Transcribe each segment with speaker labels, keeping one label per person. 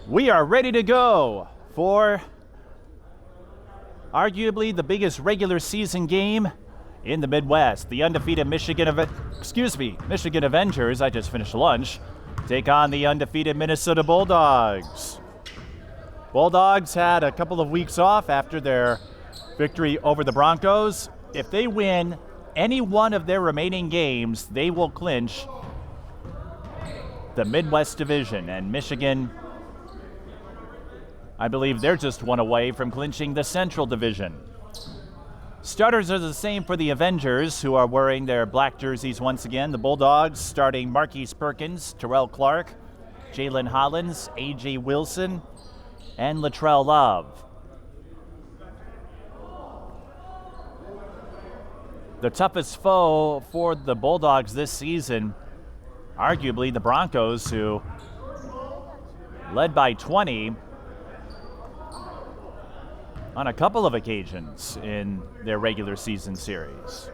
Speaker 1: We are ready to go for arguably the biggest regular season game in the Midwest. The undefeated Michigan Avengers, I just finished lunch, take on the undefeated Minnesota Bulldogs. Bulldogs had a couple of weeks off after their victory over the Broncos. If they win any one of their remaining games, they will clinch the Midwest Division, and Michigan, I believe they're just one away from clinching the Central Division. Starters are the same for the Avengers, who are wearing their black jerseys once again. The Bulldogs starting Marquise Perkins, Terrell Clark, Jalen Hollins, A.J. Wilson, and Latrell Love. The toughest foe for the Bulldogs this season, arguably the Broncos, who led by 20 on a couple of occasions in their regular season series.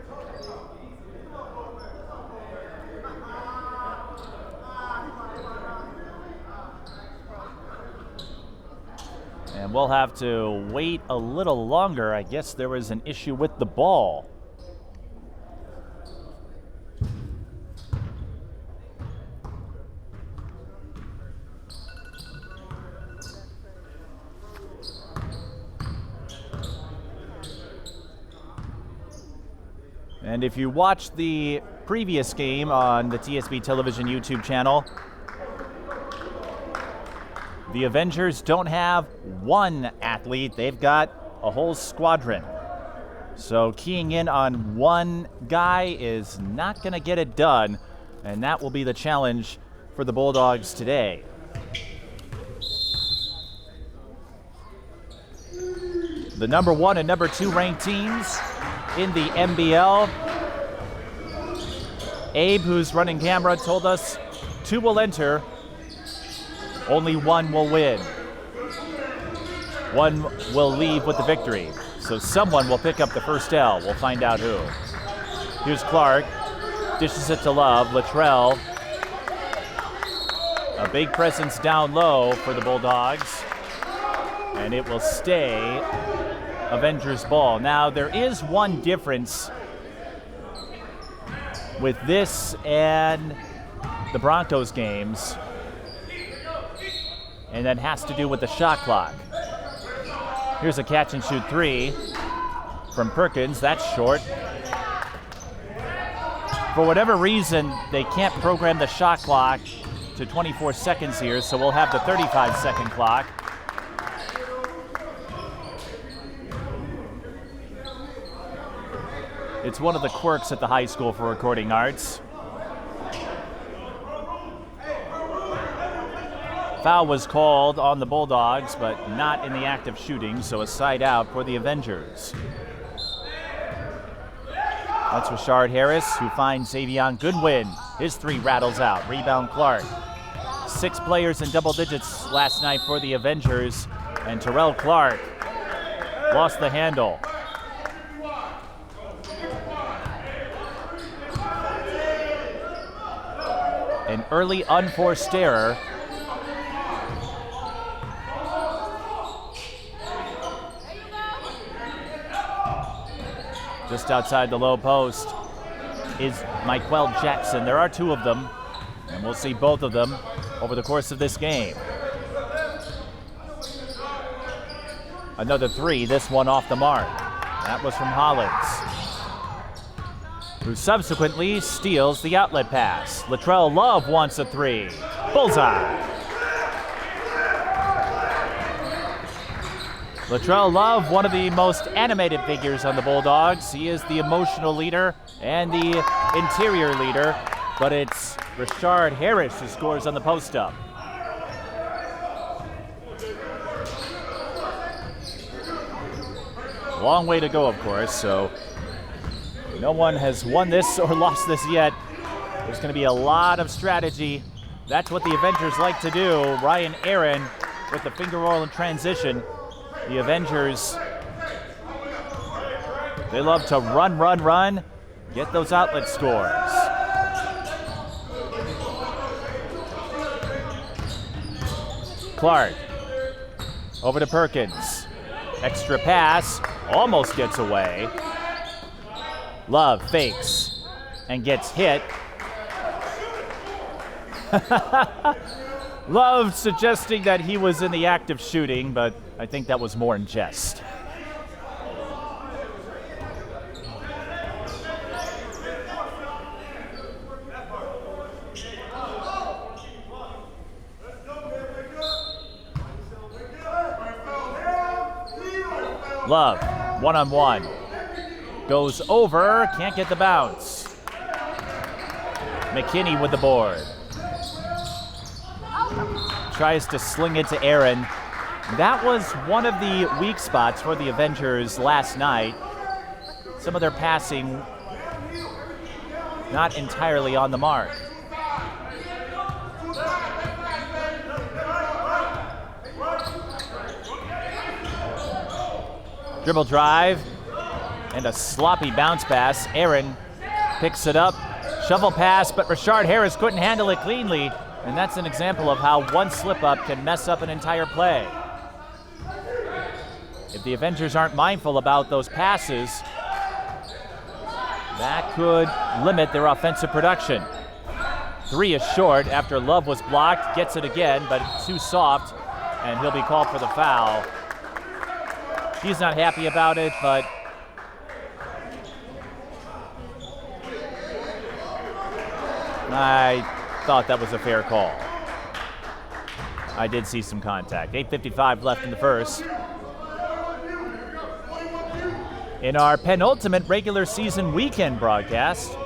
Speaker 1: And we'll have to wait a little longer. I guess there was an issue with the ball. And if you watched the previous game on the TSB Television YouTube channel, the Avengers don't have one athlete, they've got a whole squadron. So keying in on one guy is not going to get it done, and that will be the challenge for the Bulldogs today. The number 1 and number 2 ranked teams in the NBL. Abe, who's running camera, told us 2 will enter, only 1 will win. 1 will leave with the victory. So someone will pick up the first L. We'll find out who. Here's Clark, dishes it to Love. Latrell, a big presence down low for the Bulldogs, and it will stay Avengers ball. Now, there is one difference with this and the Broncos games, and that has to do with the shot clock. Here's a catch and shoot 3 from Perkins. That's short. For whatever reason, they can't program the shot clock to 24 seconds here, so we'll have the 35-second clock. It's one of the quirks at the High School for Recording Arts. Foul was called on the Bulldogs, but not in the act of shooting, so a side out for the Avengers. That's Rashard Harris, who finds Xavion Goodwin. His 3 rattles out. Rebound Clark. 6 players in double digits last night for the Avengers, and Terrell Clark lost the handle. An early unforced error. Just outside the low post is Michael Jackson. There are 2 of them, and we'll see both of them over the course of this game. Another 3, this one off the mark. That was from Hollins, who subsequently steals the outlet pass. Latrell Love wants a 3. Bullseye. Latrell Love, one of the most animated figures on the Bulldogs. He is the emotional leader and the interior leader, but it's Rashard Harris who scores on the post-up. Long way to go, of course, so no one has won this or lost this yet. There's going to be a lot of strategy. That's what the Avengers like to do. Ryan Aaron with the finger roll in transition. The Avengers, they love to run, get those outlet scores. Clark Over to Perkins. Extra pass, almost gets away. Love fakes and gets hit. Love suggesting that he was in the act of shooting, but I think that was more in jest. Love, one-on-one. Goes over, can't get the bounce. McKinney with the board. Tries to sling it to Aaron. That was one of the weak spots for the Avengers last night. Some of their passing not entirely on the mark. Dribble drive and a sloppy bounce pass. Aaron picks it up. Shovel pass, but Rashard Harris couldn't handle it cleanly. And that's an example of how one slip-up can mess up an entire play. If the Avengers aren't mindful about those passes, that could limit their offensive production. 3 is short after Love was blocked. Gets it again, but too soft, and he'll be called for the foul. He's not happy about it, but I thought that was a fair call. I did see some contact. 8:55 left in the first. In our penultimate regular season weekend broadcast,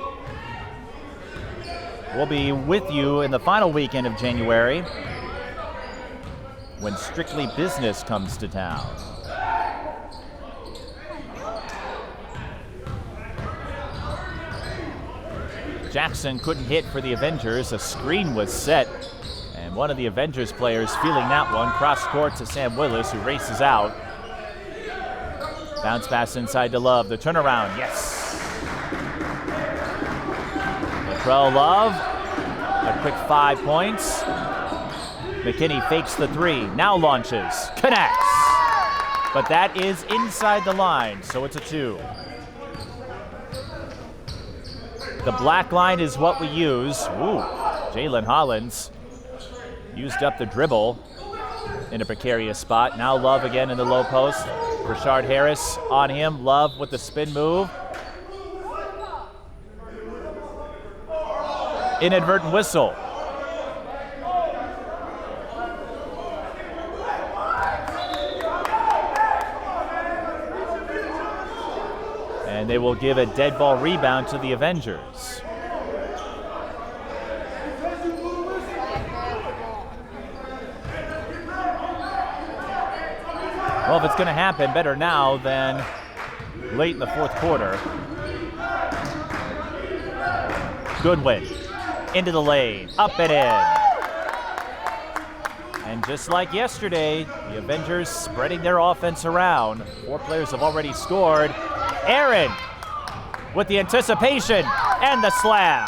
Speaker 1: we'll be with you in the final weekend of January when Strictly Business comes to town. Jackson couldn't hit for the Avengers. A screen was set, and one of the Avengers players feeling that one. Cross court to Sam Willis, who races out. Bounce pass inside to Love. The turnaround, yes. Latrell Love, a quick 5 points. McKinney fakes the 3, now launches, connects. But that is inside the line, so it's a 2. The black line is what we use. Ooh, Jalen Hollins used up the dribble in a precarious spot. Now Love again in the low post. Rashard Harris on him. Love with the spin move. Inadvertent whistle. And they will give a dead ball rebound to the Avengers. Well, if it's going to happen, better now than late in the fourth quarter. Goodwin into the lane, up and in. And just like yesterday, the Avengers spreading their offense around. 4 players have already scored. Aaron with the anticipation and the slam.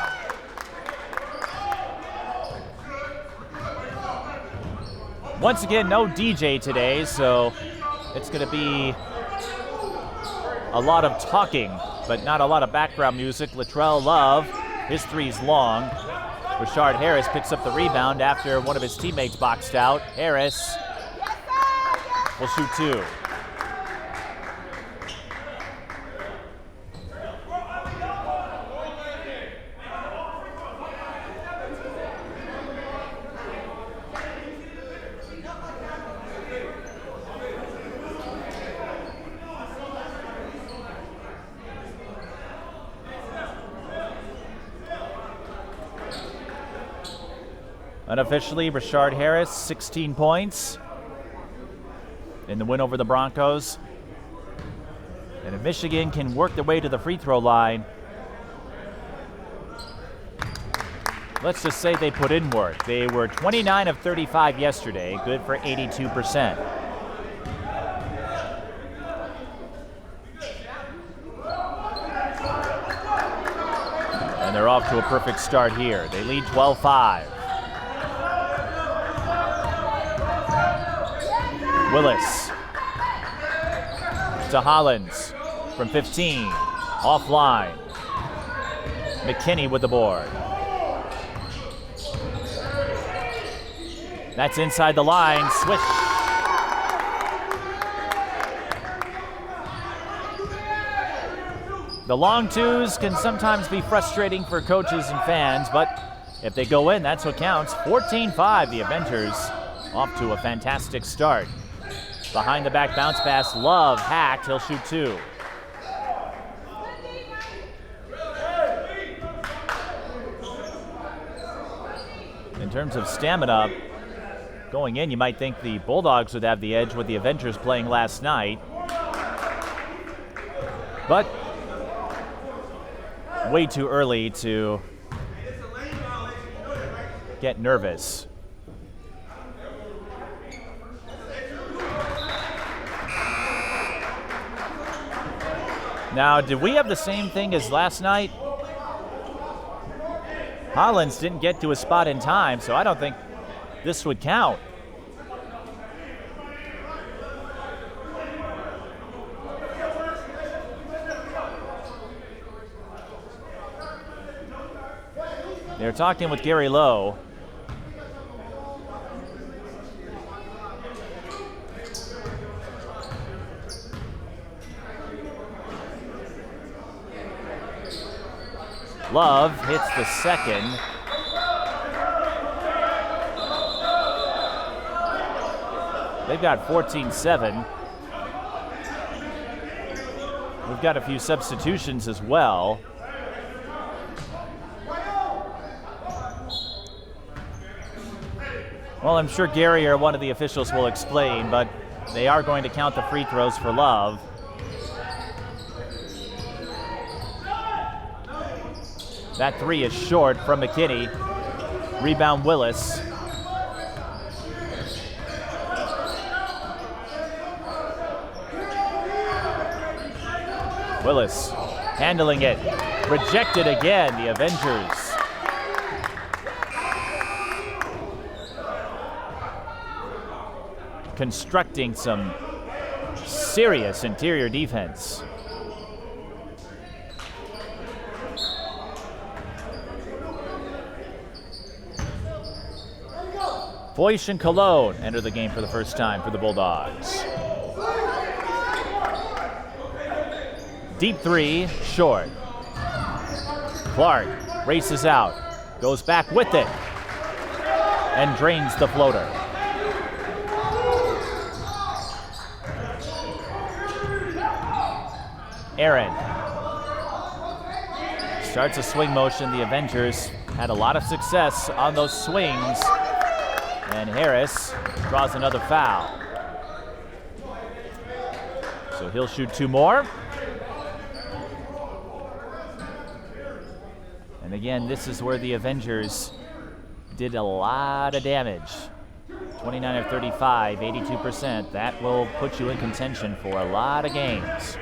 Speaker 1: Once again, no DJ today, so it's going to be a lot of talking, but not a lot of background music. Latrell Love, his 3's long. Rashard Harris picks up the rebound after one of his teammates boxed out. Harris will shoot 2. Unofficially, Rashard Harris, 16 points in the win over the Broncos. And if Michigan can work their way to the free throw line, let's just say they put in work. They were 29 of 35 yesterday, good for 82%. And they're off to a perfect start here. They lead 12-5. Willis to Hollins from 15, offline. McKinney with the board. That's inside the line, swish. The long twos can sometimes be frustrating for coaches and fans, but if they go in, that's what counts. 14-5, the Avengers off to a fantastic start. Behind the back bounce pass, Love hacked, he'll shoot 2. In terms of stamina, going in, you might think the Bulldogs would have the edge with the Avengers playing last night. But way too early to get nervous. Now, did we have the same thing as last night? Hollins didn't get to a spot in time, so I don't think this would count. They're talking with Gary Lowe. Love hits the second. They've got 14-7. We've got a few substitutions as well. Well, I'm sure Gary or one of the officials will explain, but they are going to count the free throws for Love. That 3 is short from McKinney. Rebound Willis. Willis handling it. Rejected again, the Avengers. Constructing some serious interior defense. Foysh and Cologne enter the game for the first time for the Bulldogs. Deep 3, short. Clark races out, goes back with it, and drains the floater. Aaron starts a swing motion. The Avengers had a lot of success on those swings. And Harris draws another foul. So he'll shoot 2 more. And again, this is where the Avengers did a lot of damage. 29 of 35, 82%. That will put you in contention for a lot of games.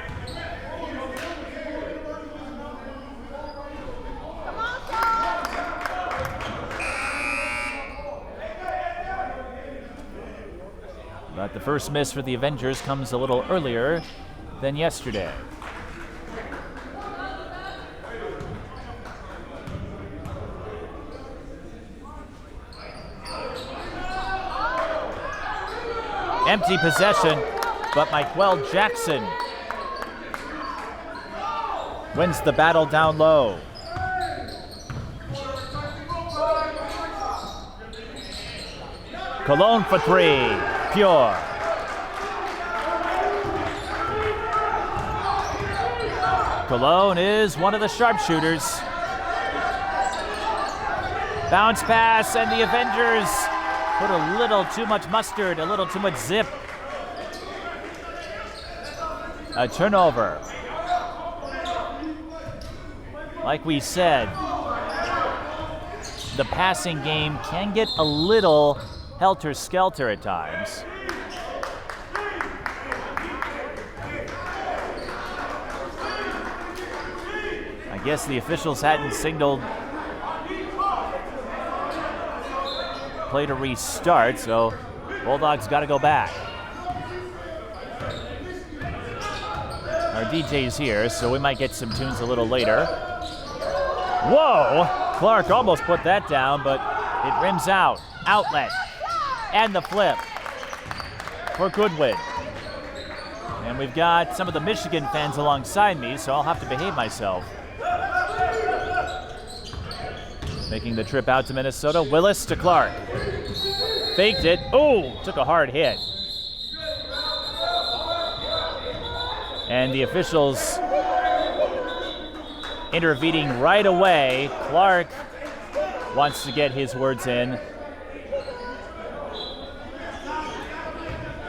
Speaker 1: But the first miss for the Avengers comes a little earlier than yesterday. Empty possession, but Michael Jackson wins the battle down low. Cologne for 3. Pure. Cologne is one of the sharpshooters. Bounce pass, and the Avengers put a little too much mustard, a little too much zip. A turnover. Like we said, the passing game can get a little helter-skelter at times. I guess the officials hadn't signaled play to restart, so Bulldogs got to go back. Our DJ's here, so we might get some tunes a little later. Whoa! Clark almost put that down, but it rims out. Outlet. And the flip for Goodwin. And we've got some of the Michigan fans alongside me, so I'll have to behave myself. Making the trip out to Minnesota. Willis to Clark. Faked it. Oh, took a hard hit. And the officials intervening right away. Clark wants to get his words in.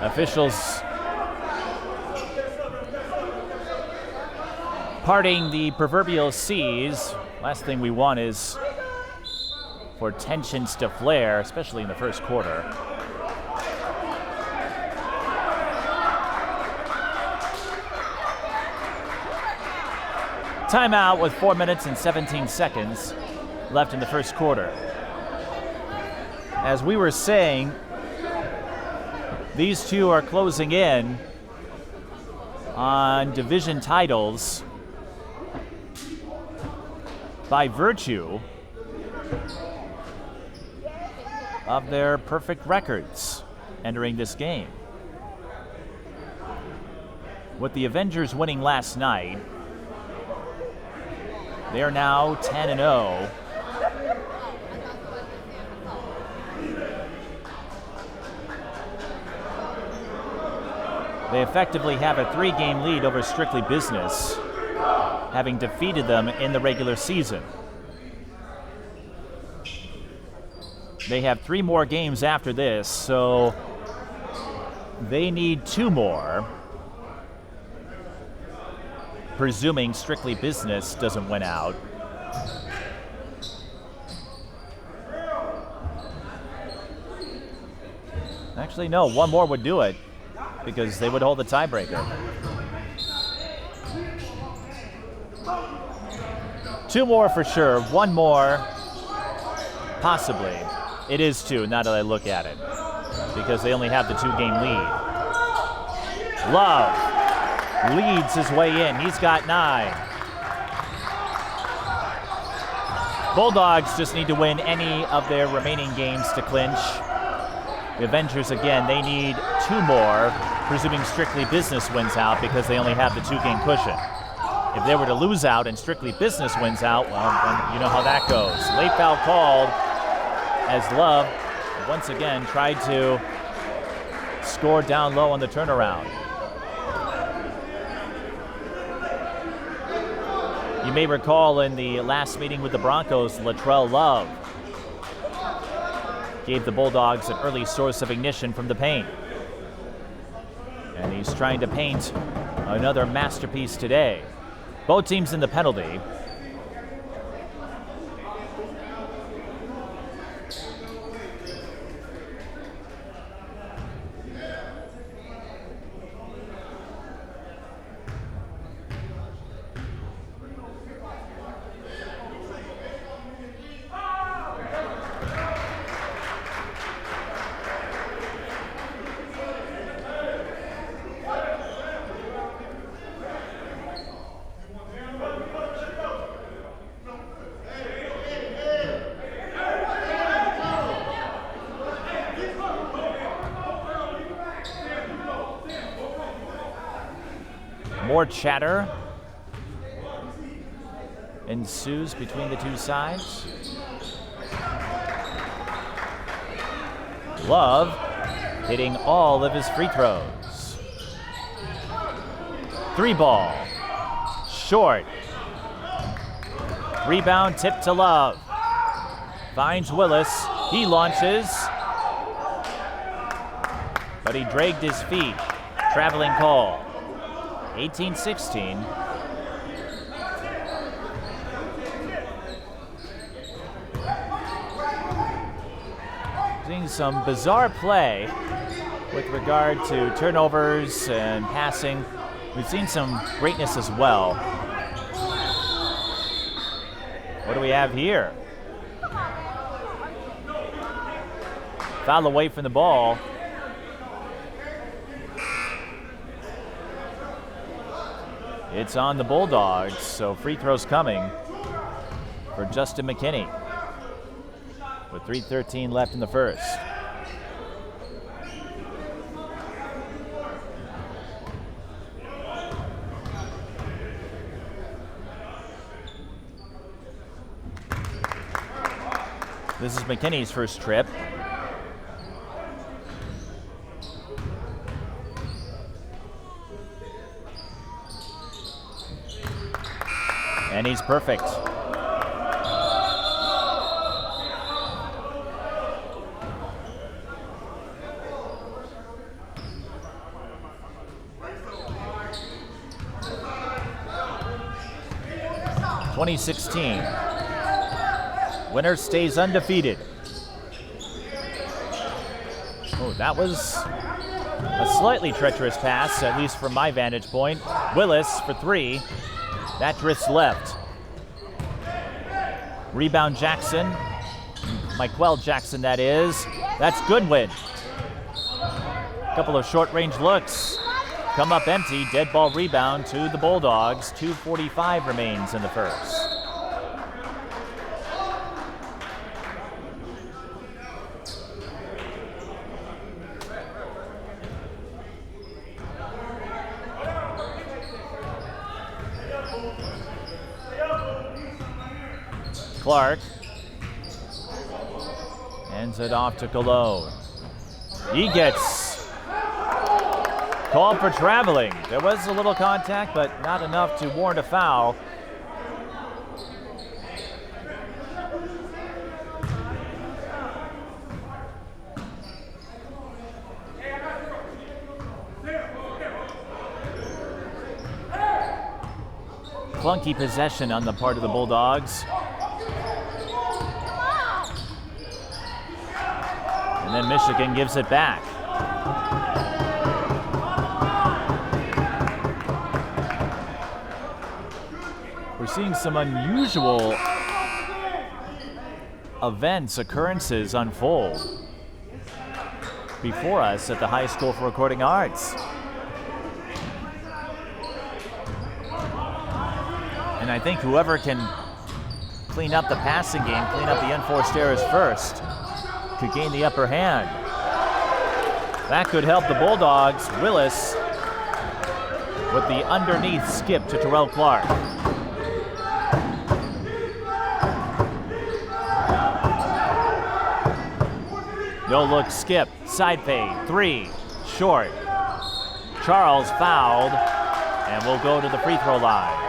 Speaker 1: Officials parting the proverbial seas. Last thing we want is for tensions to flare, especially in the first quarter. Timeout with 4 minutes and 17 seconds left in the first quarter. As we were saying, these two are closing in on division titles by virtue of their perfect records entering this game. With the Avengers winning last night, they are now 10-0. They effectively have a 3-game lead over Strictly Business, having defeated them in the regular season. They have 3 more games after this, so they need 2 more, presuming Strictly Business doesn't win out. Actually, no, 1 more would do it, because they would hold the tiebreaker. 2 more for sure, 1 more, possibly. It is 2, now that I look at it, because they only have the 2-game lead. Love leads his way in. He's got 9. Bulldogs just need to win any of their remaining games to clinch. The Avengers, again, they need 2 more, presuming Strictly Business wins out, because they only have the 2-game cushion. If they were to lose out and Strictly Business wins out, well, then you know how that goes. Late foul called as Love once again tried to score down low on the turnaround. You may recall in the last meeting with the Broncos, Latrell Love gave the Bulldogs an early source of ignition from the paint. And he's trying to paint another masterpiece today. Both teams in the penalty. More chatter ensues between the two sides. Love hitting all of his free throws. 3 ball. Short. Rebound tip to Love. Finds Willis. He launches. But he dragged his feet. Traveling call. 18-16. Seeing some bizarre play with regard to turnovers and passing. We've seen some greatness as well. What do we have here? Foul away from the ball. It's on the Bulldogs, so free throws coming for Justin McKinney with 3:13 left in the first. This is McKinney's first trip. And he's perfect. (2016). Winner stays undefeated. Oh, that was a slightly treacherous pass, at least from my vantage point. Willis for three. That drifts left. Rebound Jackson. Michael Jackson, that is. That's Goodwin. A couple of short-range looks. Come up empty. Dead ball rebound to the Bulldogs. 2:45 remains in the first. Clark hands it off to Cologne. He gets called for traveling. There was a little contact, but not enough to warrant a foul. Clunky possession on the part of the Bulldogs. And then Michigan gives it back. We're seeing some unusual occurrences unfold before us at the High School for Recording Arts. And I think whoever can clean up the passing game, clean up the unforced errors first, could gain the upper hand. That could help the Bulldogs. Willis with the underneath skip to Terrell Clark. No look skip, side fade, three, short. Charles fouled and will go to the free throw line.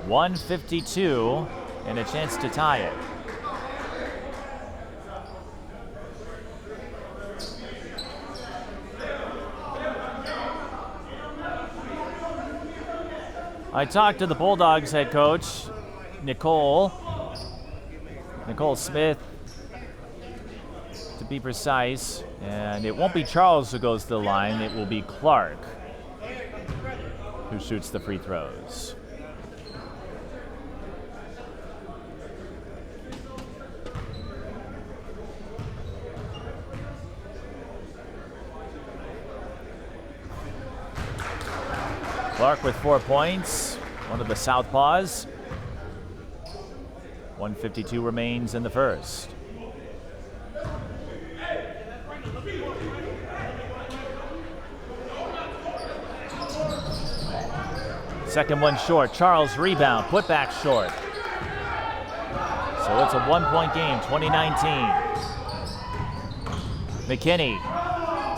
Speaker 1: .152 and a chance to tie it. I talked to the Bulldogs head coach, Nicole Smith, to be precise, and it won't be Charles who goes to the line, it will be Clark who shoots the free throws. Clark with 4 points, one of the Southpaws. 1:52 remains in the first. Second one short. Charles rebound, put back short. So it's a 1-point game, 2019. McKinney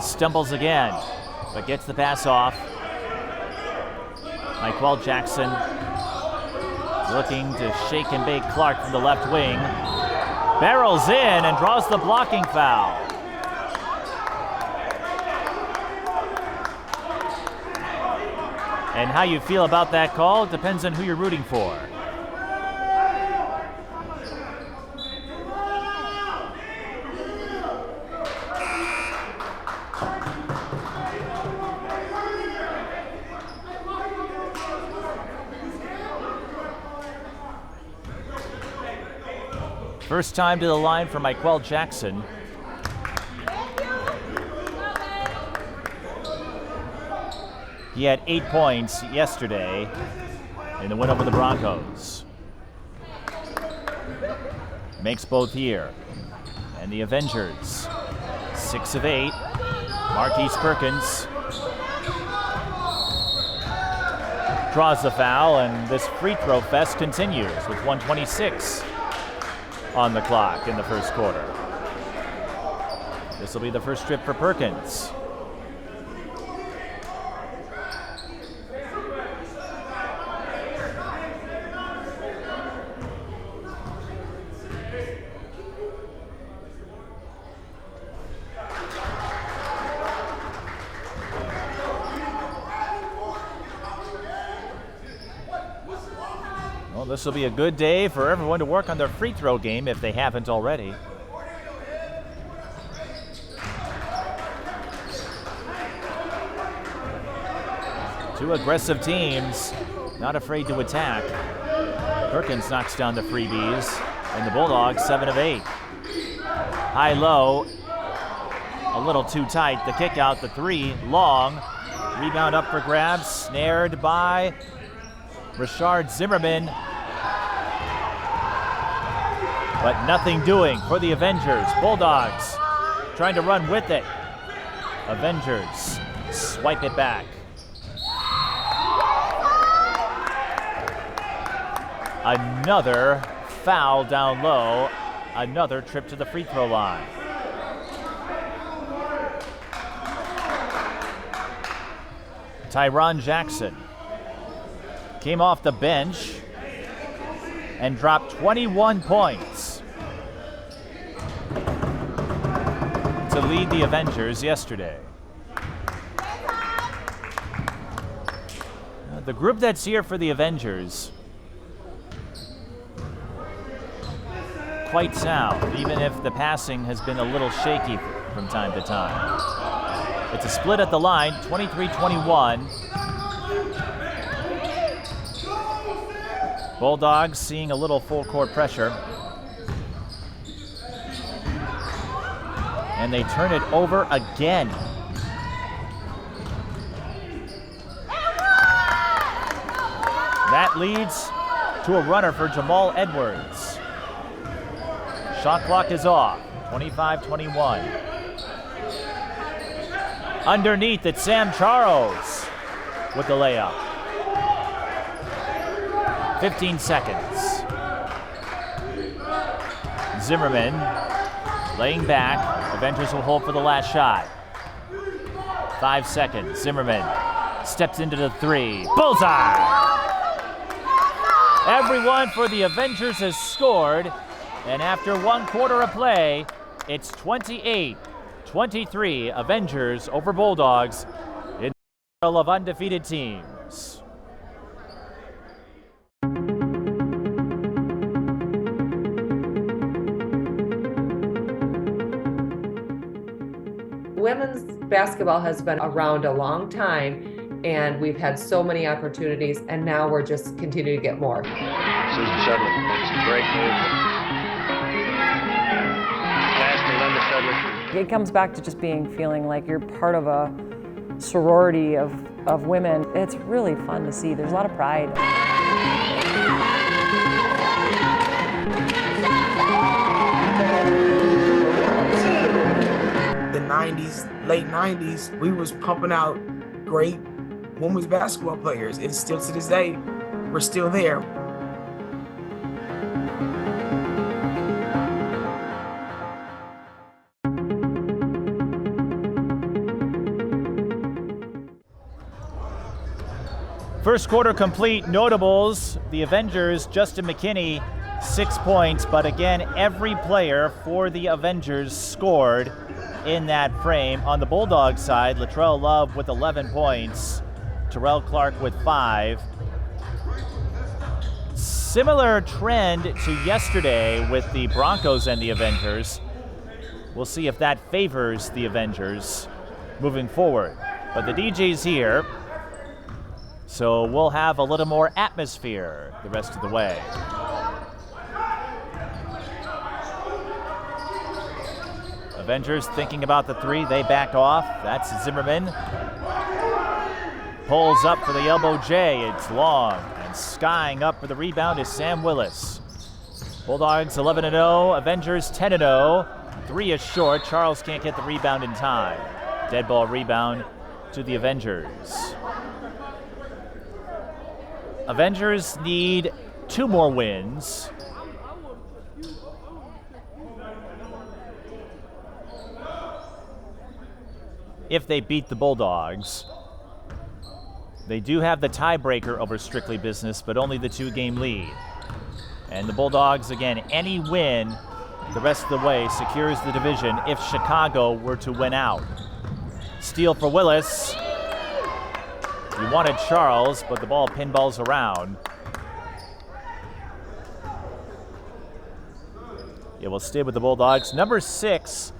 Speaker 1: stumbles again, but gets the pass off. Michael Jackson looking to shake and bake Clark from the left wing. Barrels in and draws the blocking foul. And how you feel about that call depends on who you're rooting for. First time to the line for Michael Jackson. He had 8 points yesterday in the win over the Broncos. Makes both here. And the Avengers, 6 of 8. Marquise Perkins draws the foul, and this free throw fest continues with 1:26 on the clock in the first quarter. This will be the first trip for Perkins. This will be a good day for everyone to work on their free throw game if they haven't already. Two aggressive teams, not afraid to attack. Perkins knocks down the freebies, and the Bulldogs 7 of 8. High-low, a little too tight. The kick out, the three, long. Rebound up for grabs, snared by Rashard Zimmerman. But nothing doing for the Avengers. Bulldogs trying to run with it. Avengers swipe it back. Another foul down low. Another trip to the free throw line. Tyron Jackson came off the bench and dropped 21 points to lead the Avengers yesterday. The group that's here for the Avengers, quite sound, even if the passing has been a little shaky from time to time. It's a split at the line, 23-21. Bulldogs seeing a little full court pressure. And they turn it over again. That leads to a runner for Jamal Edwards. Shot clock is off, 25-21. Underneath, it's Sam Charles with the layup. 15 seconds. Zimmerman laying back. Avengers will hold for the last shot. 5 seconds. Zimmerman steps into the three. Bullseye! Everyone for the Avengers has scored. And after 1 quarter of play, it's 28-23 Avengers over Bulldogs in the battle of undefeated teams.
Speaker 2: Women's basketball has been around a long time, and we've had so many opportunities, and now we're just continuing to get more.
Speaker 3: Susan Shudley makes a great move. Pass to Linda Shudley.
Speaker 4: It comes back to just feeling like you're part of a sorority of women. It's really fun to see. There's a lot of pride.
Speaker 5: The 90s, late 90s, we was pumping out great women's basketball players. And still to this day, we're still there.
Speaker 1: First quarter complete. Notables, the Avengers, Justin McKinney, 6 points, but again, every player for the Avengers scored in that frame. On the Bulldogs side, Latrell Love with 11 points, Terrell Clark with 5. Similar trend to yesterday with the Broncos and the Avengers. We'll see if that favors the Avengers moving forward. But the DJ's here, so we'll have a little more atmosphere the rest of the way. Avengers thinking about the three, they back off. That's Zimmerman. pulls up for the elbow J. It's long, and skying up for the rebound is Sam Willis. Bulldogs 11-0, Avengers 10-0. 3 is short. Charles can't get the rebound in time. Dead ball rebound to the Avengers. Avengers need 2 more wins. If they beat the Bulldogs. They do have the tiebreaker over Strictly Business, but only the 2-game lead. And the Bulldogs, again, any win the rest of the way secures the division if Chicago were to win out. Steal for Willis. He wanted Charles, but the ball pinballs around. It will stay with the Bulldogs. Number 6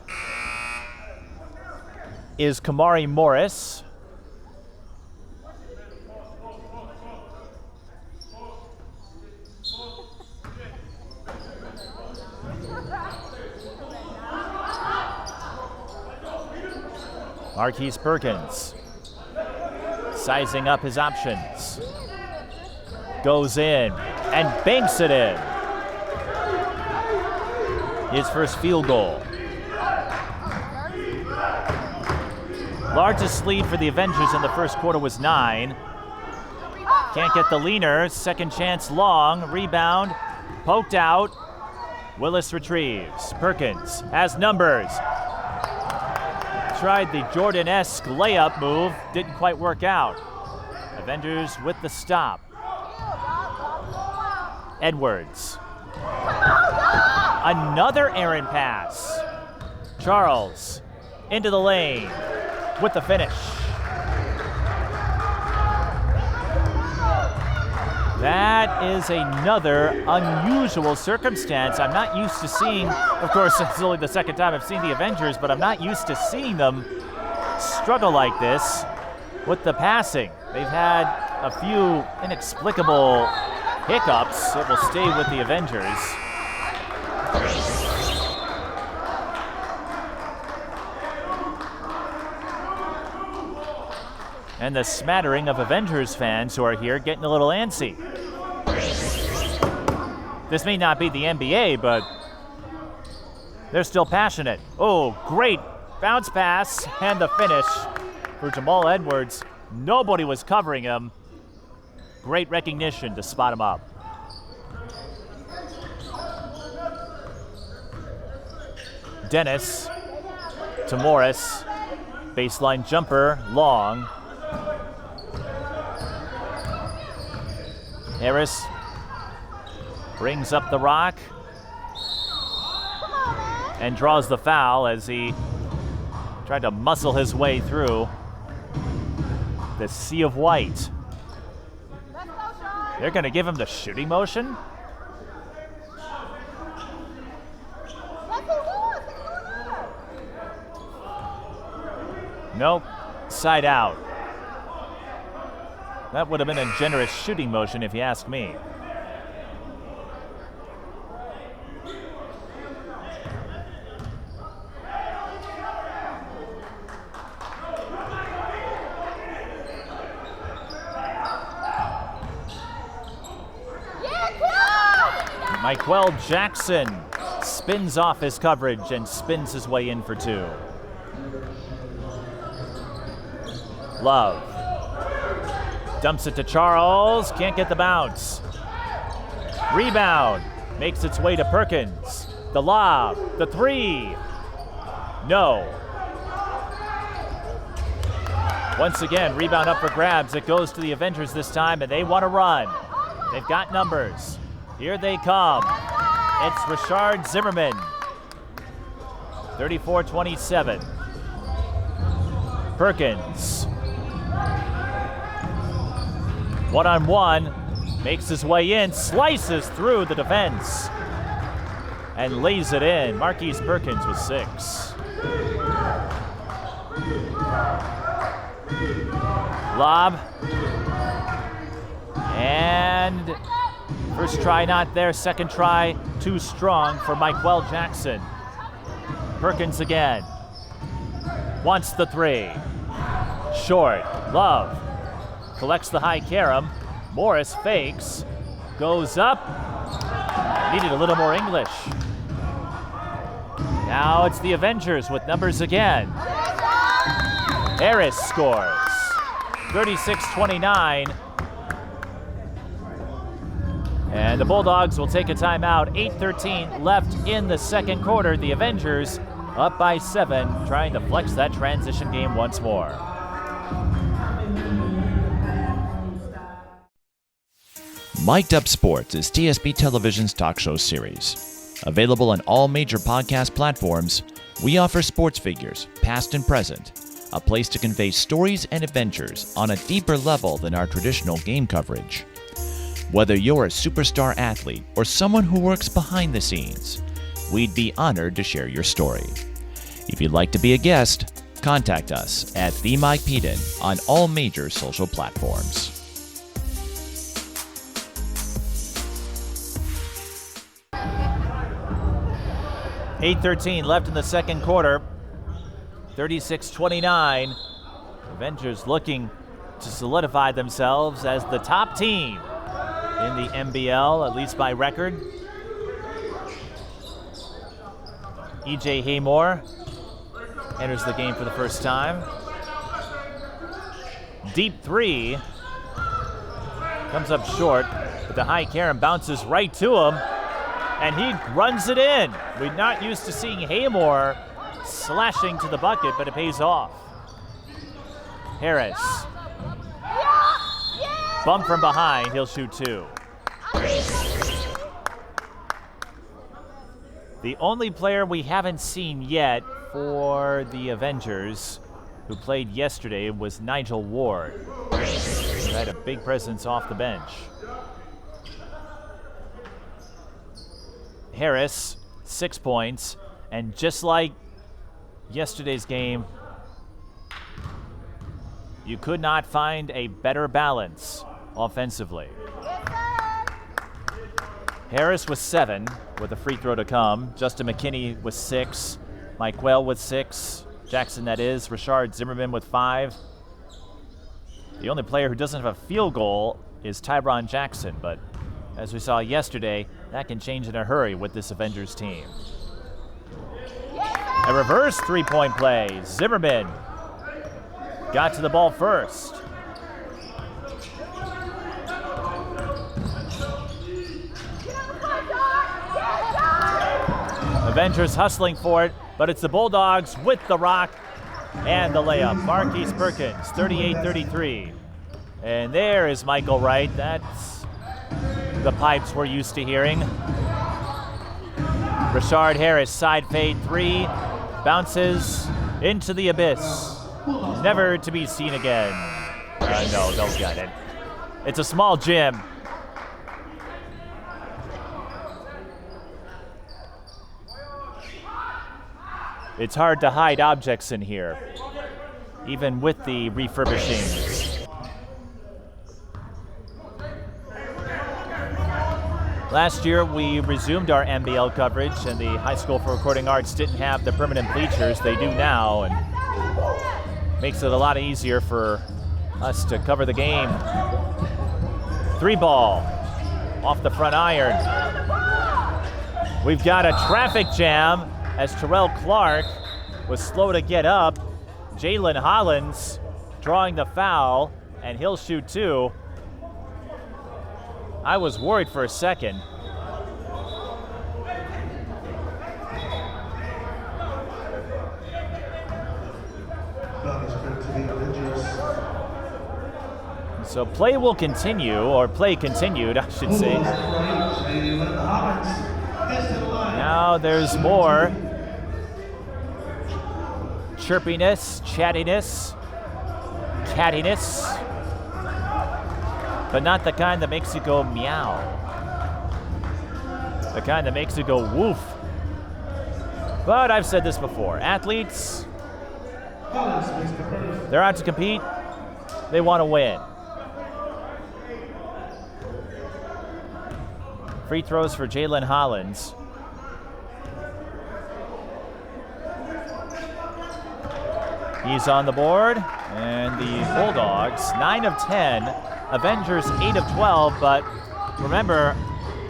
Speaker 1: is Kamari Morris. Marquise Perkins sizing up his options. Goes in and banks it in. His first field goal. Largest lead for the Avengers in the first quarter was 9. Can't get the leaner. Second chance long. Rebound. Poked out. Willis retrieves. Perkins has numbers. Tried the Jordan-esque layup move. Didn't quite work out. Avengers with the stop. Edwards. Another errant pass. Charles into the lane with the finish. That is another unusual circumstance. I'm not used to seeing, of course, it's only the second time I've seen the Avengers, but I'm not used to seeing them struggle like this with the passing. They've had a few inexplicable hiccups. It will stay with the Avengers. And the smattering of Avengers fans who are here getting a little antsy. This may not be the NBA, but they're still passionate. Oh, great bounce pass and the finish for Jamal Edwards. Nobody was covering him. Great recognition to spot him up. Dennis to Morris. Baseline jumper, long. Harris brings up the rock and draws the foul as he tried to muscle his way through the sea of white. They're going to give him the shooting motion? Nope, side out. That would have been a generous shooting motion if you ask me. Michael Jackson spins off his coverage and spins his way in for 2. Love. Dumps it to Charles, can't get the bounce. Rebound, makes its way to Perkins. The lob, the 3. No. Once again, rebound up for grabs. It goes to the Avengers this time, and they want to run. They've got numbers. Here they come. It's Richard Zimmerman. 34-27. Perkins. One-on-one, makes his way in, slices through the defense, and lays it in. Marquise Perkins with 6. Lob. And first try not there, second try too strong for Michael Jackson. Perkins again. Wants the 3. Short. Love. collects the high carom. Morris fakes, goes up. Needed a little more English. Now it's the Avengers with numbers again. Harris scores. 36-29. And the Bulldogs will take a timeout. 8:13 left in the second quarter. The Avengers up by 7, trying to flex that transition game once more.
Speaker 6: Mic'd Up Sports is TSP Television's talk show series. Available on all major podcast platforms, we offer sports figures, past and present, a place to convey stories and adventures on a deeper level than our traditional game coverage. Whether you're a superstar athlete or someone who works behind the scenes, we'd be honored to share your story. If you'd like to be a guest, contact us at The Mike Peden on all major social platforms.
Speaker 1: .8:13 left in the second quarter. 36-29. Avengers looking to solidify themselves as the top team in the NBL, at least by record. E.J. Haymore enters the game for the first time. Deep three. Comes up short, but the high carom bounces right to him, and he runs it in. We're not used to seeing Haymore slashing to the bucket, but it pays off. Harris. Bump from behind, he'll shoot 2. The only player we haven't seen yet for the Avengers who played yesterday was Nigel Ward, who had a big presence off the bench. Harris, 6 points, and just like yesterday's game, you could not find a better balance offensively. Harris with 7 with a free throw to come. Justin McKinney with 6. Mike Quayle with 6. Jackson, that is. Rashard Zimmerman with 5. The only player who doesn't have a field goal is Tyron Jackson, but as we saw yesterday, that can change in a hurry with this Avengers team. A reverse three-point play. Zimmerman got to the ball first. Avengers hustling for it, but it's the Bulldogs with the rock and the layup. Marquise Perkins, 38-33. And there is Michael Wright. That's the pipes we're used to hearing. Rashard Harris, side fade 3, bounces into the abyss. Never to be seen again. No, don't get it. It's a small gym. It's hard to hide objects in here, even with the refurbishing. Last year, we resumed our NBL coverage, and the High School for Recording Arts didn't have the permanent bleachers. They do now, and makes it a lot easier for us to cover the game. 3 ball off the front iron. We've got a traffic jam as Terrell Clark was slow to get up. Jalen Hollins drawing the foul, and he'll shoot 2. I was worried for a second. So play will continue, or play continued, I should say. Now there's more chirpiness, chattiness, cattiness, but not the kind that makes you go meow. The kind that makes you go woof. But I've said this before, athletes, they're out to compete, they want to win. Free throws for Jalen Hollins. He's on the board. And the Bulldogs, 9 of 10. Avengers, 8 of 12. But remember,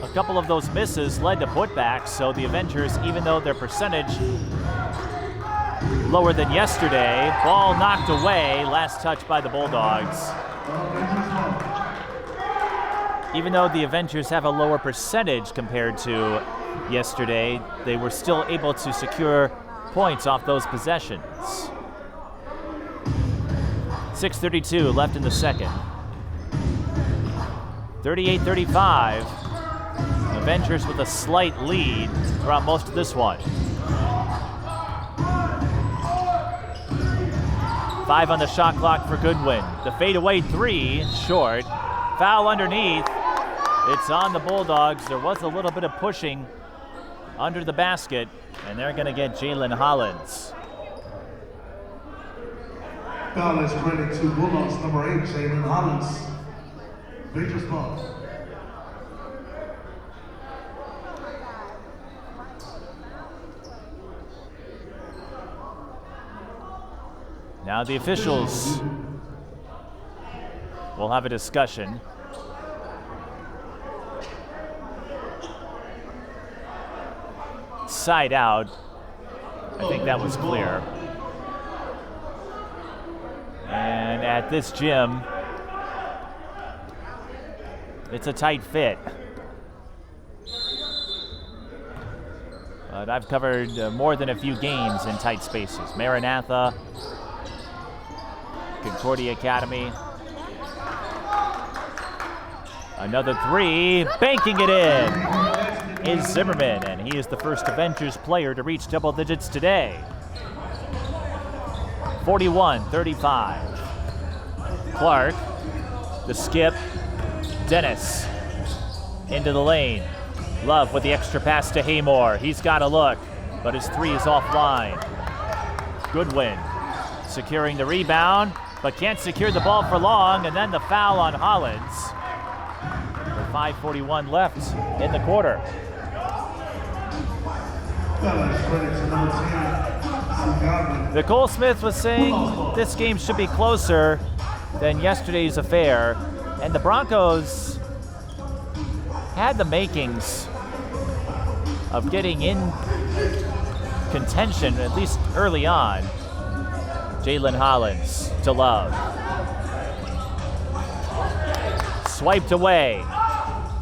Speaker 1: a couple of those misses led to putbacks. So the Avengers, even though their percentage lower than yesterday, ball knocked away, last touch by the Bulldogs. Even though the Avengers have a lower percentage compared to yesterday, they were still able to secure points off those possessions. 6:32 left in the second. 38-35. Avengers with a slight lead throughout most of this one. 5 on the shot clock for Goodwin. The fadeaway 3, short. Foul underneath. It's on the Bulldogs. There was a little bit of pushing under the basket, and they're going to get Jalen Hollins.
Speaker 7: Foul is credit to Bulldogs number 8, Jalen Hollins. Avengers ball.
Speaker 1: Now the officials will have a discussion. Side out. I think that was clear. And at this gym, it's a tight fit. But I've covered more than a few games in tight spaces. Maranatha, Concordia Academy. Another 3, banking it in, is Zimmerman, and he is the first Avengers player to reach double digits today. 41-35. Clark, the skip, Dennis, into the lane. Love with the extra pass to Haymore. He's got a look, but his 3 is offline. Goodwin securing the rebound, but can't secure the ball for long, and then the foul on Hollins. With 5:41 left in the quarter. Nicole Smith was saying this game should be closer than yesterday's affair, and the Broncos had the makings of getting in contention, at least early on. Jalen Hollins to Love. Swiped away.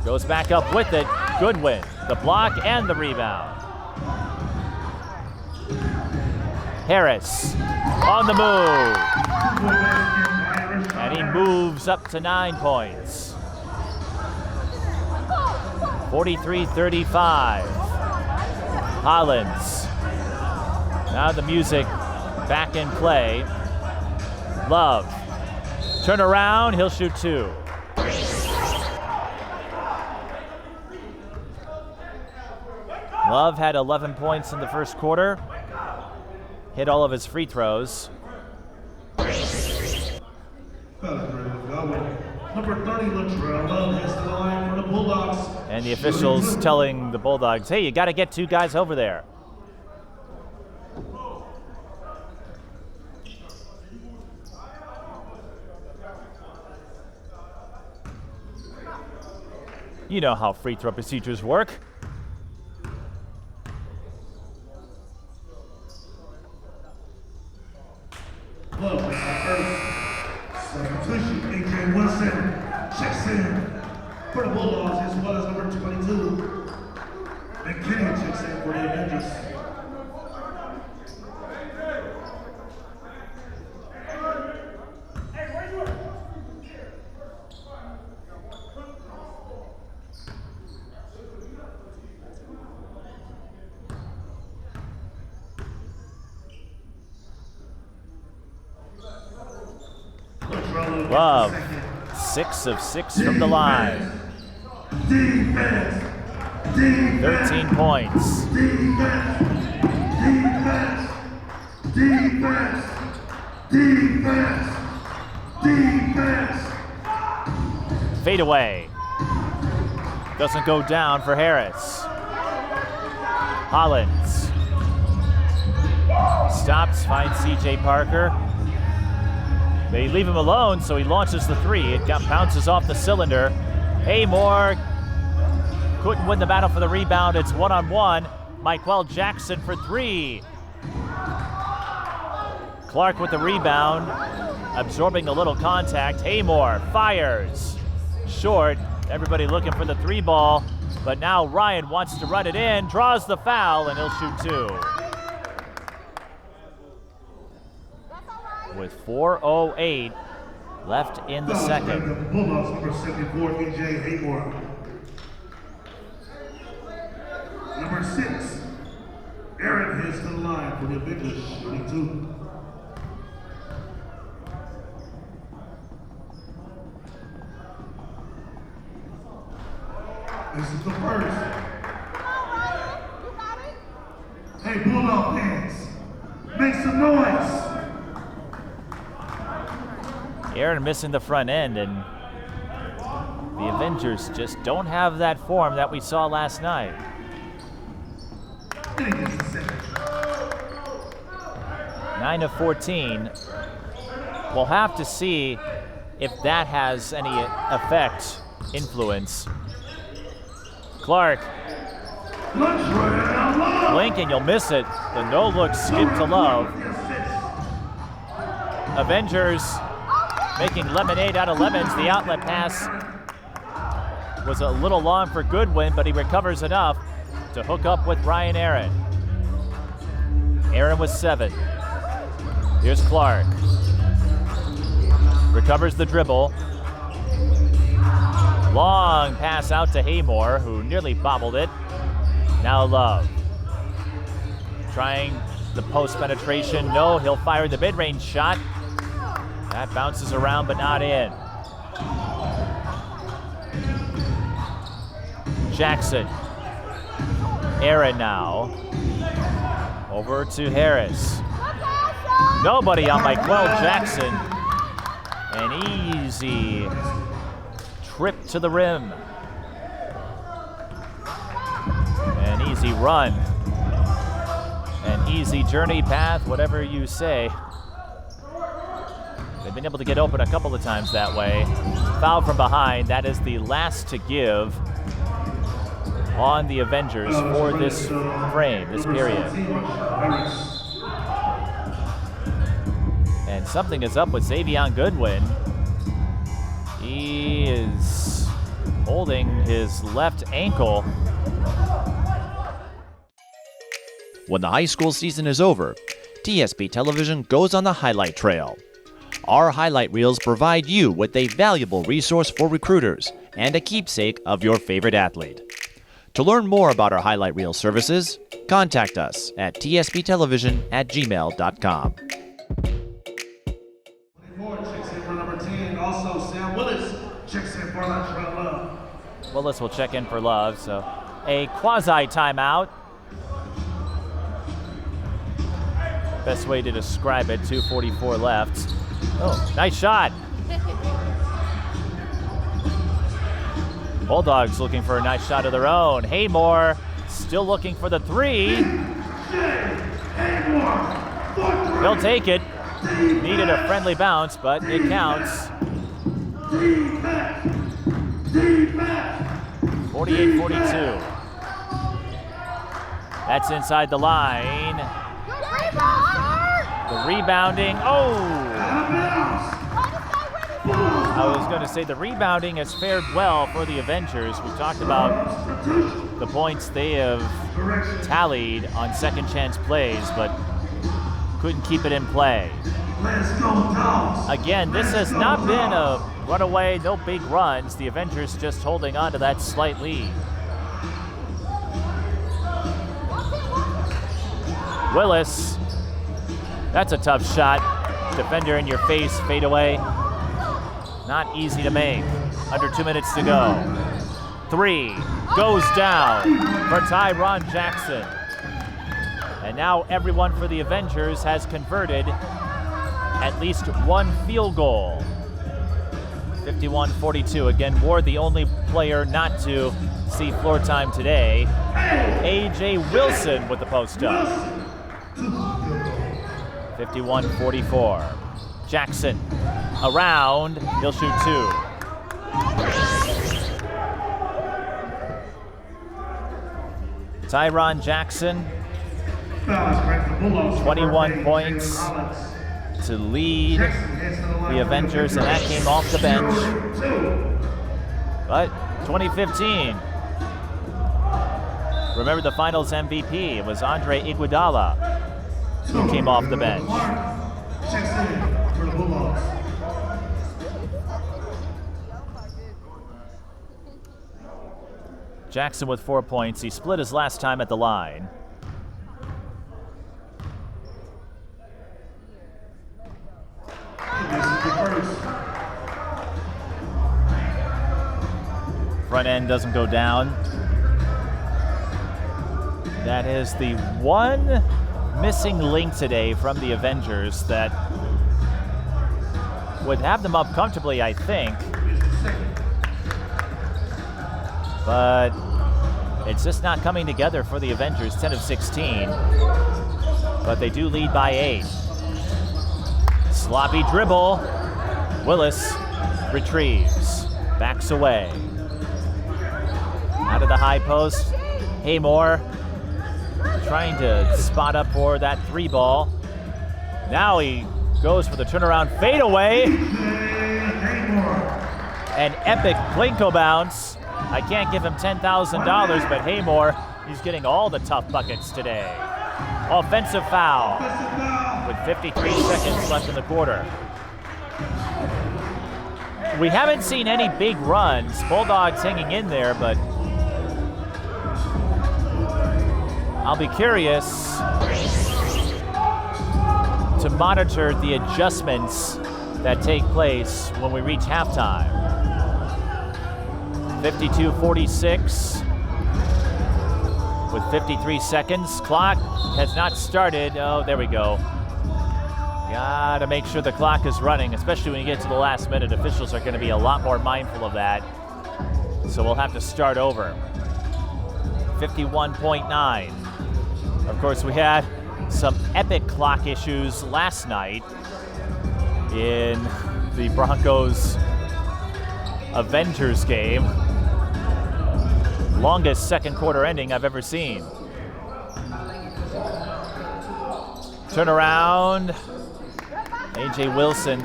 Speaker 1: Goes back up with it. Goodwin, the block and the rebound. Harris on the move. And he moves up to 9 points. 43-35. Hollins. Now the music back in play. Love. Turn around, he'll shoot 2. Love had 11 points in the first quarter. Hit all of his free throws.
Speaker 7: Number 30, Latrell Love has the line for the Bulldogs.
Speaker 1: And the officials telling the Bulldogs, hey, you got to get 2 guys over there. You know how free throw procedures work.
Speaker 7: Love with the first. Substitution, AJ Wilson checks in for the Bulldogs as well as number 22. And Kenny checks in for the Avengers.
Speaker 1: Love, 6 of 6 from the line. 13 points. Fade away. Doesn't go down for Harris. Hollins. Stops, finds CJ Parker. They leave him alone, so he launches the three. It bounces off the cylinder. Haymore couldn't win the battle for the rebound. It's one-on-one. Michael Jackson for three. Clark with the rebound, absorbing a little contact. Haymore fires. Short. Everybody looking for the three ball. But now Ryan wants to run it in, draws the foul, and he'll shoot two. With 4:08 left in the second.
Speaker 7: Bulldogs number 74, EJ Haymore. Number 6, Aaron heads to the line for the Avengers, 22. This is the first. Hey, Bulldog fans, make some noise.
Speaker 1: Aaron missing the front end, and the Avengers just don't have that form that we saw last night. 9 of 14. We'll have to see if that has any effect, influence. Clark. Blink and you'll miss it. The no-look skip to Love. Avengers making lemonade out of lemons. The outlet pass was a little long for Goodwin, but he recovers enough to hook up with Ryan Aaron. Aaron with 7. Here's Clark. Recovers the dribble. Long pass out to Haymore, who nearly bobbled it. Now Love. Trying the post penetration. No, he'll fire the mid-range shot. That bounces around, but not in. Jackson. Aaron now. Over to Harris. Nobody on Michael Jackson. An easy trip to the rim. An easy run. An easy journey path, whatever you say. They've been able to get open a couple of times that way. Foul from behind. That is the last to give on the Avengers for this frame, this period. And something is up with Xavion Goodwin. He is holding his left ankle.
Speaker 6: When the high school season is over, TSP Television goes on the highlight trail. Our highlight reels provide you with a valuable resource for recruiters and a keepsake of your favorite athlete. To learn more about our highlight reel services, contact us at tsptelevision@gmail.com.
Speaker 7: 24 checks in for number 10. Also, Sam Willis checks in for Latrell Love.
Speaker 1: Willis will check in for Love, so a quasi timeout. Best way to describe it, 2:44 left. Oh, nice shot. Bulldogs looking for a nice shot of their own. Haymore still looking for the three. He'll take it. Needed a friendly bounce, but it counts. 48-42. That's inside the line. The rebounding. Oh! I was going to say the rebounding has fared well for the Avengers. We talked about the points they have tallied on second chance plays, but couldn't keep it in play. Again, this has not been a runaway, no big runs. The Avengers just holding on to that slight lead. Willis. That's a tough shot. Defender in your face, fade away. Not easy to make. Under 2 minutes to go. Three goes down for Tyron Jackson. And now everyone for the Avengers has converted at least one field goal. 51-42. Again, Ward the only player not to see floor time today. A.J. Wilson with the post up. 51-44. Jackson around. He'll shoot 2. Tyron Jackson, 21 points to lead the Avengers, and that came off the bench. But 2015, remember the finals MVP, it was Andre Iguodala who came off the bench. Jackson with 4 points. He split his last time at the line. Front end doesn't go down. That is the one missing link today from the Avengers that would have them up comfortably, I think. But it's just not coming together for the Avengers, 10 of 16. But they do lead by 8. Sloppy dribble. Willis retrieves, backs away. Out of the high post, Haymore trying to spot up for that 3 ball. Now he goes for the turnaround fadeaway. An epic Plinko bounce. I can't give him $10,000, but Haymore, he's getting all the tough buckets today. Offensive foul with 53 seconds left in the quarter. We haven't seen any big runs. Bulldogs hanging in there, but I'll be curious to monitor the adjustments that take place when we reach halftime. 52-46 with 53 seconds. Clock has not started. Oh, there we go. Gotta make sure the clock is running, especially when you get to the last minute. Officials are going to be a lot more mindful of that. So we'll have to start over. 51.9. Of course, we had some epic clock issues last night in the Broncos Avengers game. Longest second quarter ending I've ever seen. Turnaround. A.J. Wilson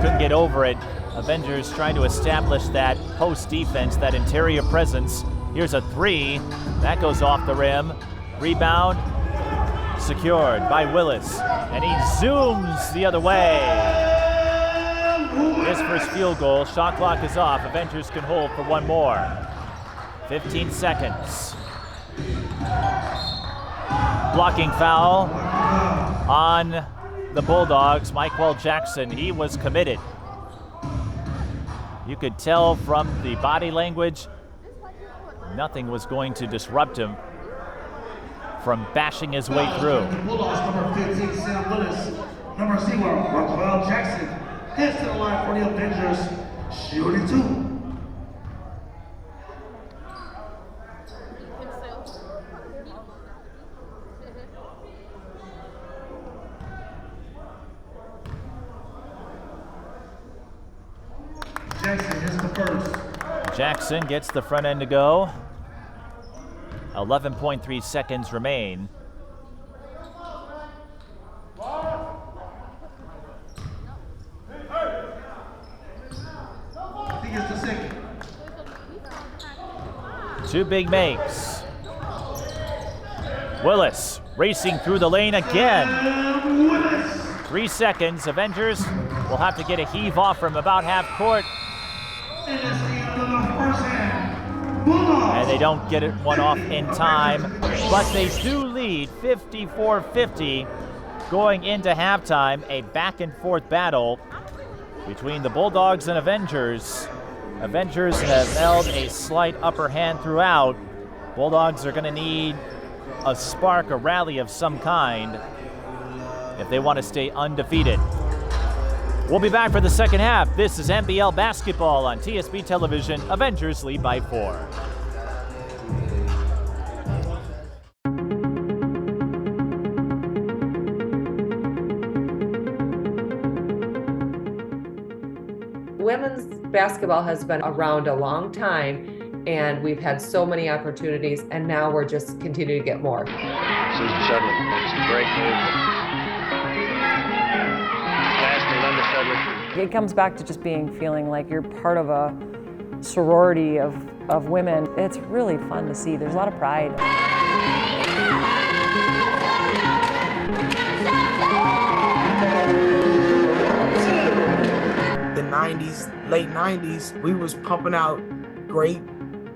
Speaker 1: couldn't get over it. Avengers trying to establish that post defense, that interior presence. Here's a 3. That goes off the rim. Rebound secured by Willis. And he zooms the other way. His first field goal. Shot clock is off. Avengers can hold for one more. 15 seconds. Blocking foul on the Bulldogs. Michael Jackson, he was committed. You could tell from the body language, nothing was going to disrupt him from bashing his way through.
Speaker 7: Bulldogs, number 15, Sam Willis. Number 0, Michael Jackson. Heads to the line for the Avengers, shooting 2. Jackson hits the first.
Speaker 1: Jackson gets the front end to go. 11.3 seconds remain.
Speaker 7: He gets the second.
Speaker 1: 2 big makes. Willis racing through the lane again. 3 seconds. Avengers will have to get a heave off from about half court.
Speaker 7: And it's the end of the first half. Bulldogs.
Speaker 1: And they don't get it one off in time, but they do lead 54-50 going into halftime. A back and forth battle between the Bulldogs and Avengers. Avengers have held a slight upper hand throughout. Bulldogs are going to need a spark, a rally of some kind if they want to stay undefeated. We'll be back for the second half. This is NBL basketball on TSB Television. Avengers lead by 4.
Speaker 2: Women's basketball has been around a long time, and we've had so many opportunities, and now we're just continuing to get more.
Speaker 3: Susan Shudley makes a great move. Pass to Linda Shudley.
Speaker 4: It comes back to just feeling like you're part of a sorority of women. It's really fun to see. There's a lot of pride.
Speaker 5: The 90s, late 90s, we was pumping out great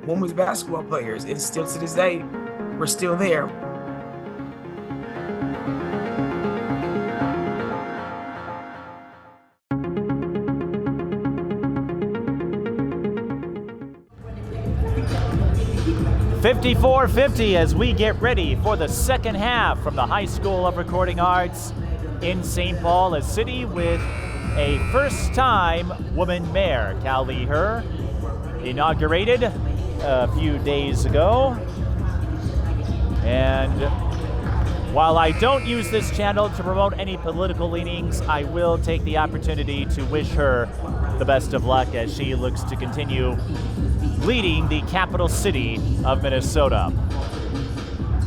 Speaker 5: women's basketball players, and still to this day, we're still there.
Speaker 1: $54-50 as we get ready for the second half from the High School of Recording Arts in St. Paul, a city with a first-time woman mayor. Callie Herr inaugurated a few days ago. And while I don't use this channel to promote any political leanings, I will take the opportunity to wish her the best of luck as she looks to continue leading the capital city of Minnesota.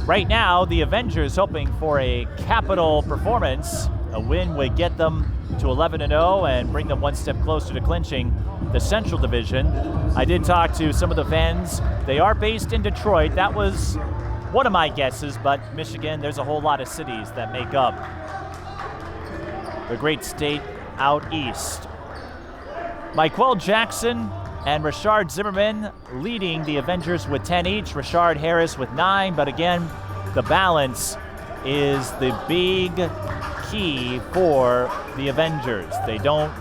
Speaker 1: Right now, the Avengers hoping for a capital performance. A win would get them to 11-0 and bring them one step closer to clinching the Central Division. I did talk to some of the fans. They are based in Detroit. That was one of my guesses, but Michigan, there's a whole lot of cities that make up the great state out east. Michael Jackson and Rashard Zimmerman leading the Avengers with 10 each. Rashard Harris with 9, but again, the balance is the big key for the Avengers. They don't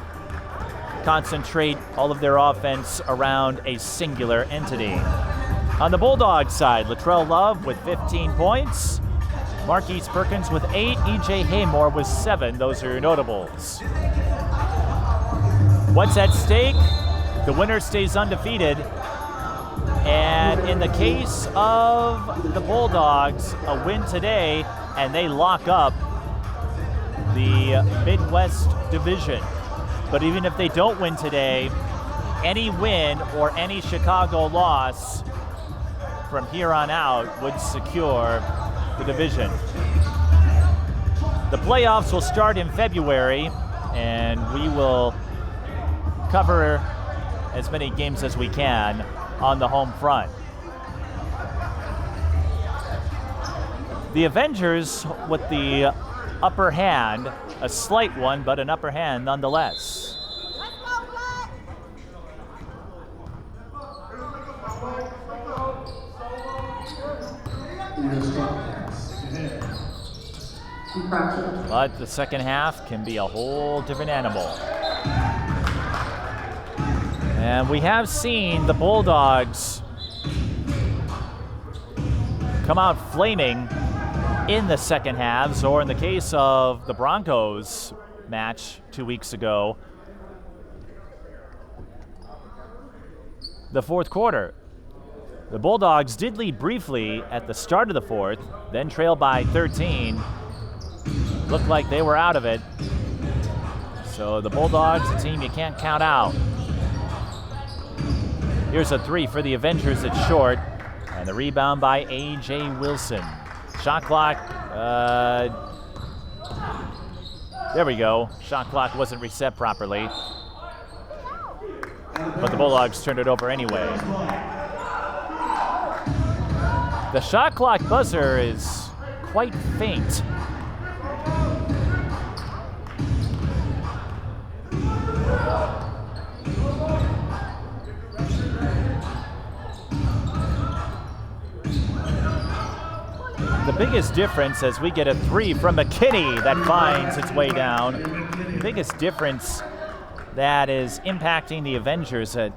Speaker 1: concentrate all of their offense around a singular entity. On the Bulldogs side, Latrell Love with 15 points. Marquise Perkins with 8, E.J. Haymore with 7. Those are your notables. What's at stake? The winner stays undefeated. And in the case of the Bulldogs, a win today, and they lock up the Midwest Division. But even if they don't win today, any win or any Chicago loss from here on out would secure the division. The playoffs will start in February, and we will cover as many games as we can on the home front. The Avengers with the upper hand, a slight one, but an upper hand nonetheless. But the second half can be a whole different animal. And we have seen the Bulldogs come out flaming in the second halves, or in the case of the Broncos match 2 weeks ago, the fourth quarter. The Bulldogs did lead briefly at the start of the fourth, then trailed by 13. Looked like they were out of it. So the Bulldogs, a team you can't count out. Here's a three for the Avengers. It's short. And the rebound by A.J. Wilson. Shot clock. There we go. Shot clock wasn't reset properly. But the Bulldogs turned it over anyway. The shot clock buzzer is quite faint. The biggest difference as we get a three from McKinney that finds its way down. The biggest difference that is impacting the Avengers in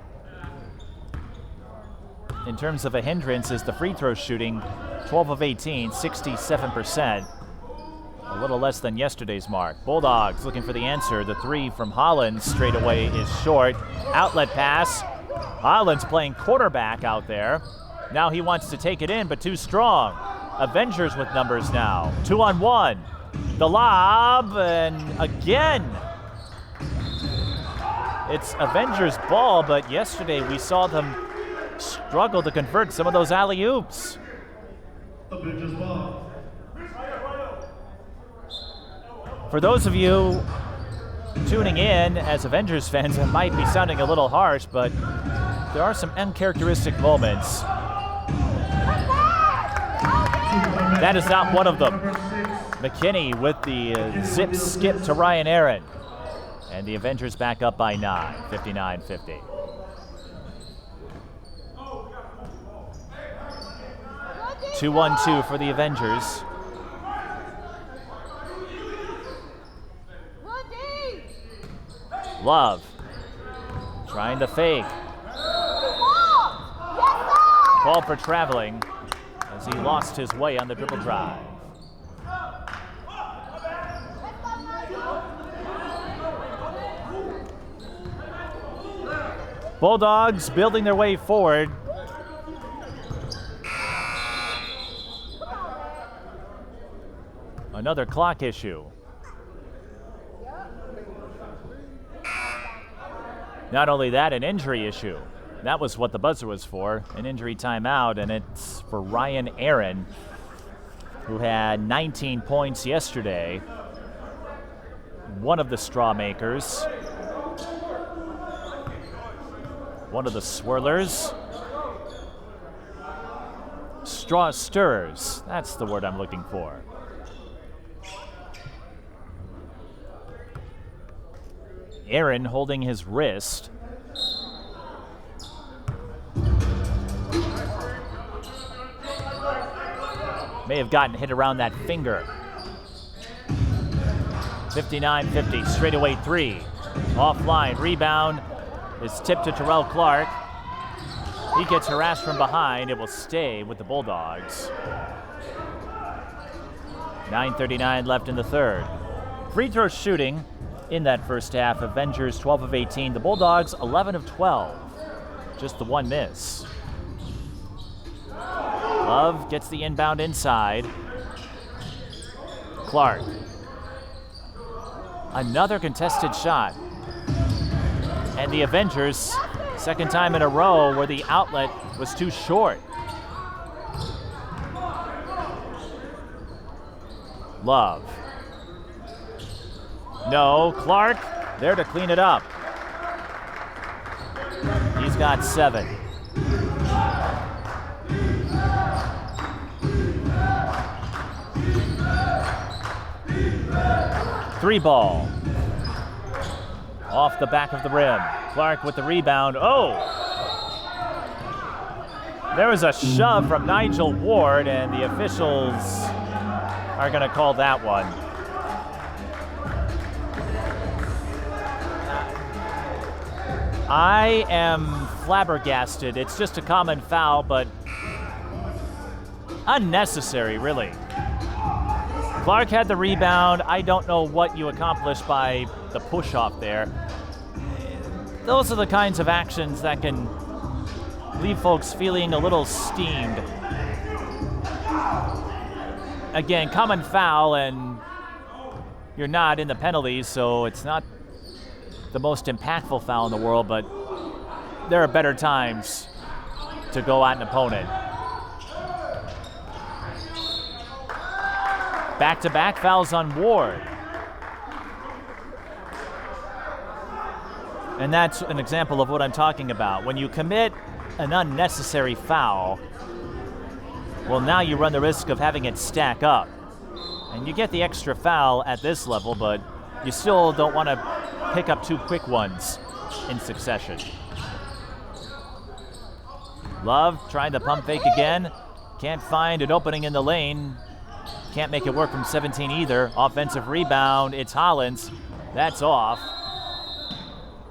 Speaker 1: terms of a hindrance is the free throw shooting. 12 of 18, 67%. A little less than yesterday's mark. Bulldogs looking for the answer. The three from Hollins straight away is short. Outlet pass. Hollins playing quarterback out there. Now he wants to take it in, but too strong. Avengers with numbers now. 2-on-1. The lob, and again, It's Avengers ball, but yesterday we saw them struggle to convert some of those alley-oops.
Speaker 7: Avengers ball.
Speaker 1: For those of you tuning in as Avengers fans, it might be sounding a little harsh, but there are some uncharacteristic moments. That is not one of them. McKinney with the zip skip to Ryan Aaron. And the Avengers back up by 9, 59-50. Two 1-2 for the Avengers. Love trying to fake. Called for traveling as he lost his way on the dribble drive. Bulldogs building their way forward. Another clock issue. Not only that, an injury issue. That was what the buzzer was for, an injury timeout, and it's for Ryan Aaron, who had 19 points yesterday. One of the straw makers. One of the swirlers. Straw stirrers. That's the word I'm looking for. Aaron holding his wrist. May have gotten hit around that finger. 59-50, straightaway three. Offline, rebound is tipped to Terrell Clark. He gets harassed from behind. It will stay with the Bulldogs. 9:39 left in the third. Free throw shooting in that first half. Avengers 12 of 18. The Bulldogs 11 of 12. Just the one miss. Love gets the inbound inside. Clark. Another contested shot. And the Avengers, second time in a row where the outlet was too short. Love. No, Clark there to clean it up. He's got 7. Three ball. Off the back of the rim. Clark with the rebound. Oh! There was a shove from Nigel Ward, and the officials are going to call that one. I am flabbergasted. It's just a common foul, but unnecessary, really. Clark had the rebound. I don't know what you accomplished by the push-off there. Those are the kinds of actions that can leave folks feeling a little steamed. Again, common foul, and you're not in the penalties, so it's not the most impactful foul in the world, but there are better times to go at an opponent. Back-to-back fouls on Ward. And that's an example of what I'm talking about. When you commit an unnecessary foul, well, now you run the risk of having it stack up. And you get the extra foul at this level, but you still don't want to pick up 2 quick ones in succession. Love trying to pump fake again. Can't find an opening in the lane. Can't make it work from 17 either. Offensive rebound, it's Hollins. That's off.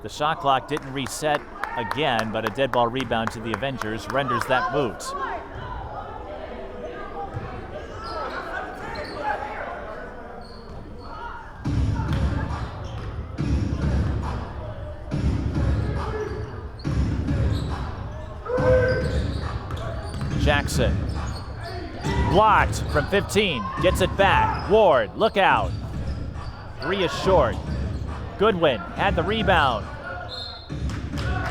Speaker 1: The shot clock didn't reset again, but a dead ball rebound to the Avengers renders that moot. Jackson. Blocked from 15. Gets it back. Ward, look out. 3 is short. Goodwin had the rebound.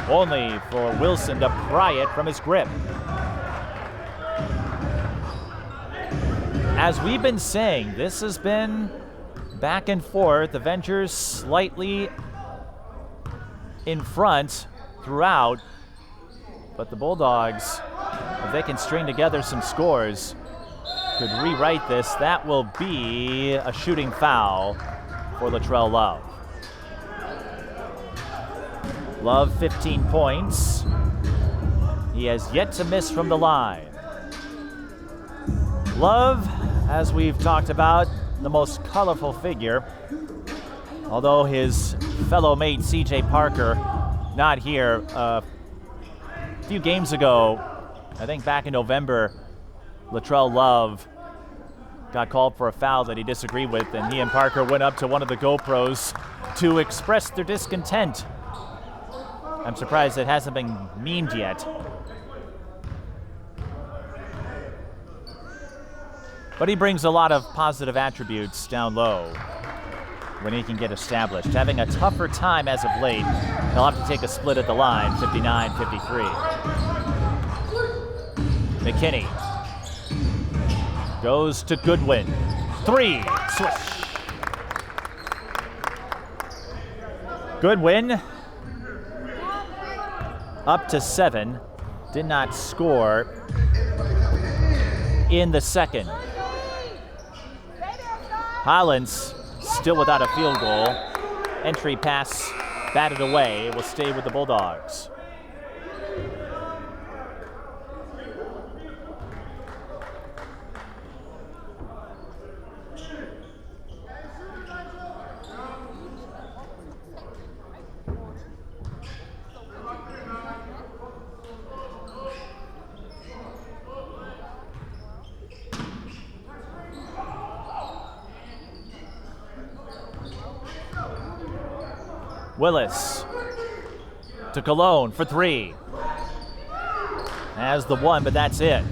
Speaker 1: only for Wilson to pry it from his grip. As we've been saying, this has been back and forth. Avengers slightly in front throughout, but the Bulldogs, if they can string together some scores, could rewrite this. That will be a shooting foul for Latrell Love. Love, 15 points. He has yet to miss from the line. Love, as we've talked about, the most colorful figure. Although his fellow mate CJ Parker not here. A few games ago, I think back in November, Latrell Love got called for a foul that he disagreed with, and he and Parker went up to one of the GoPros to express their discontent. I'm surprised it hasn't been memed yet. But he brings a lot of positive attributes down low when he can get established. Having a tougher time as of late. He'll have to take a split at the line, 59-53. McKinney goes to Goodwin. 3, swish. Goodwin up to 7, did not score in the second. Hollins still without a field goal. Entry pass batted away, will stay with the Bulldogs. Willis to Cologne for 3. Has the 1, but that's it.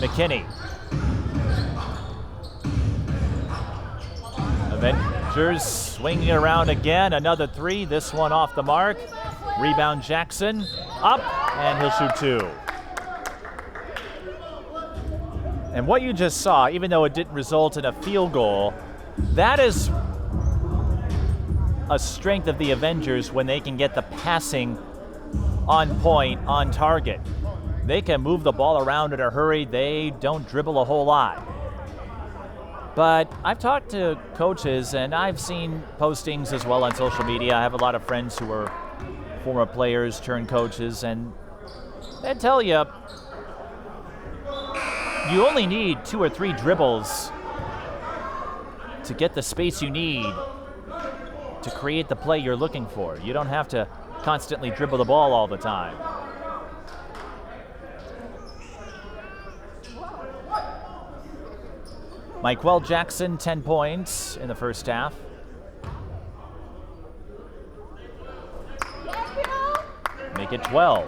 Speaker 1: McKinney. Avengers swinging around again. Another 3. This one off the mark. Rebound Jackson. Up, and he'll shoot 2. And what you just saw, even though it didn't result in a field goal, that is a strength of the Avengers when they can get the passing on point, on target. They can move the ball around in a hurry. They don't dribble a whole lot. But I've talked to coaches, and I've seen postings as well on social media. I have a lot of friends who are former players turned coaches, and they tell you you only need 2 or 3 dribbles to get the space you need to create the play you're looking for. You don't have to constantly dribble the ball all the time. Michael Jackson, 10 points in the first half. Make it 12.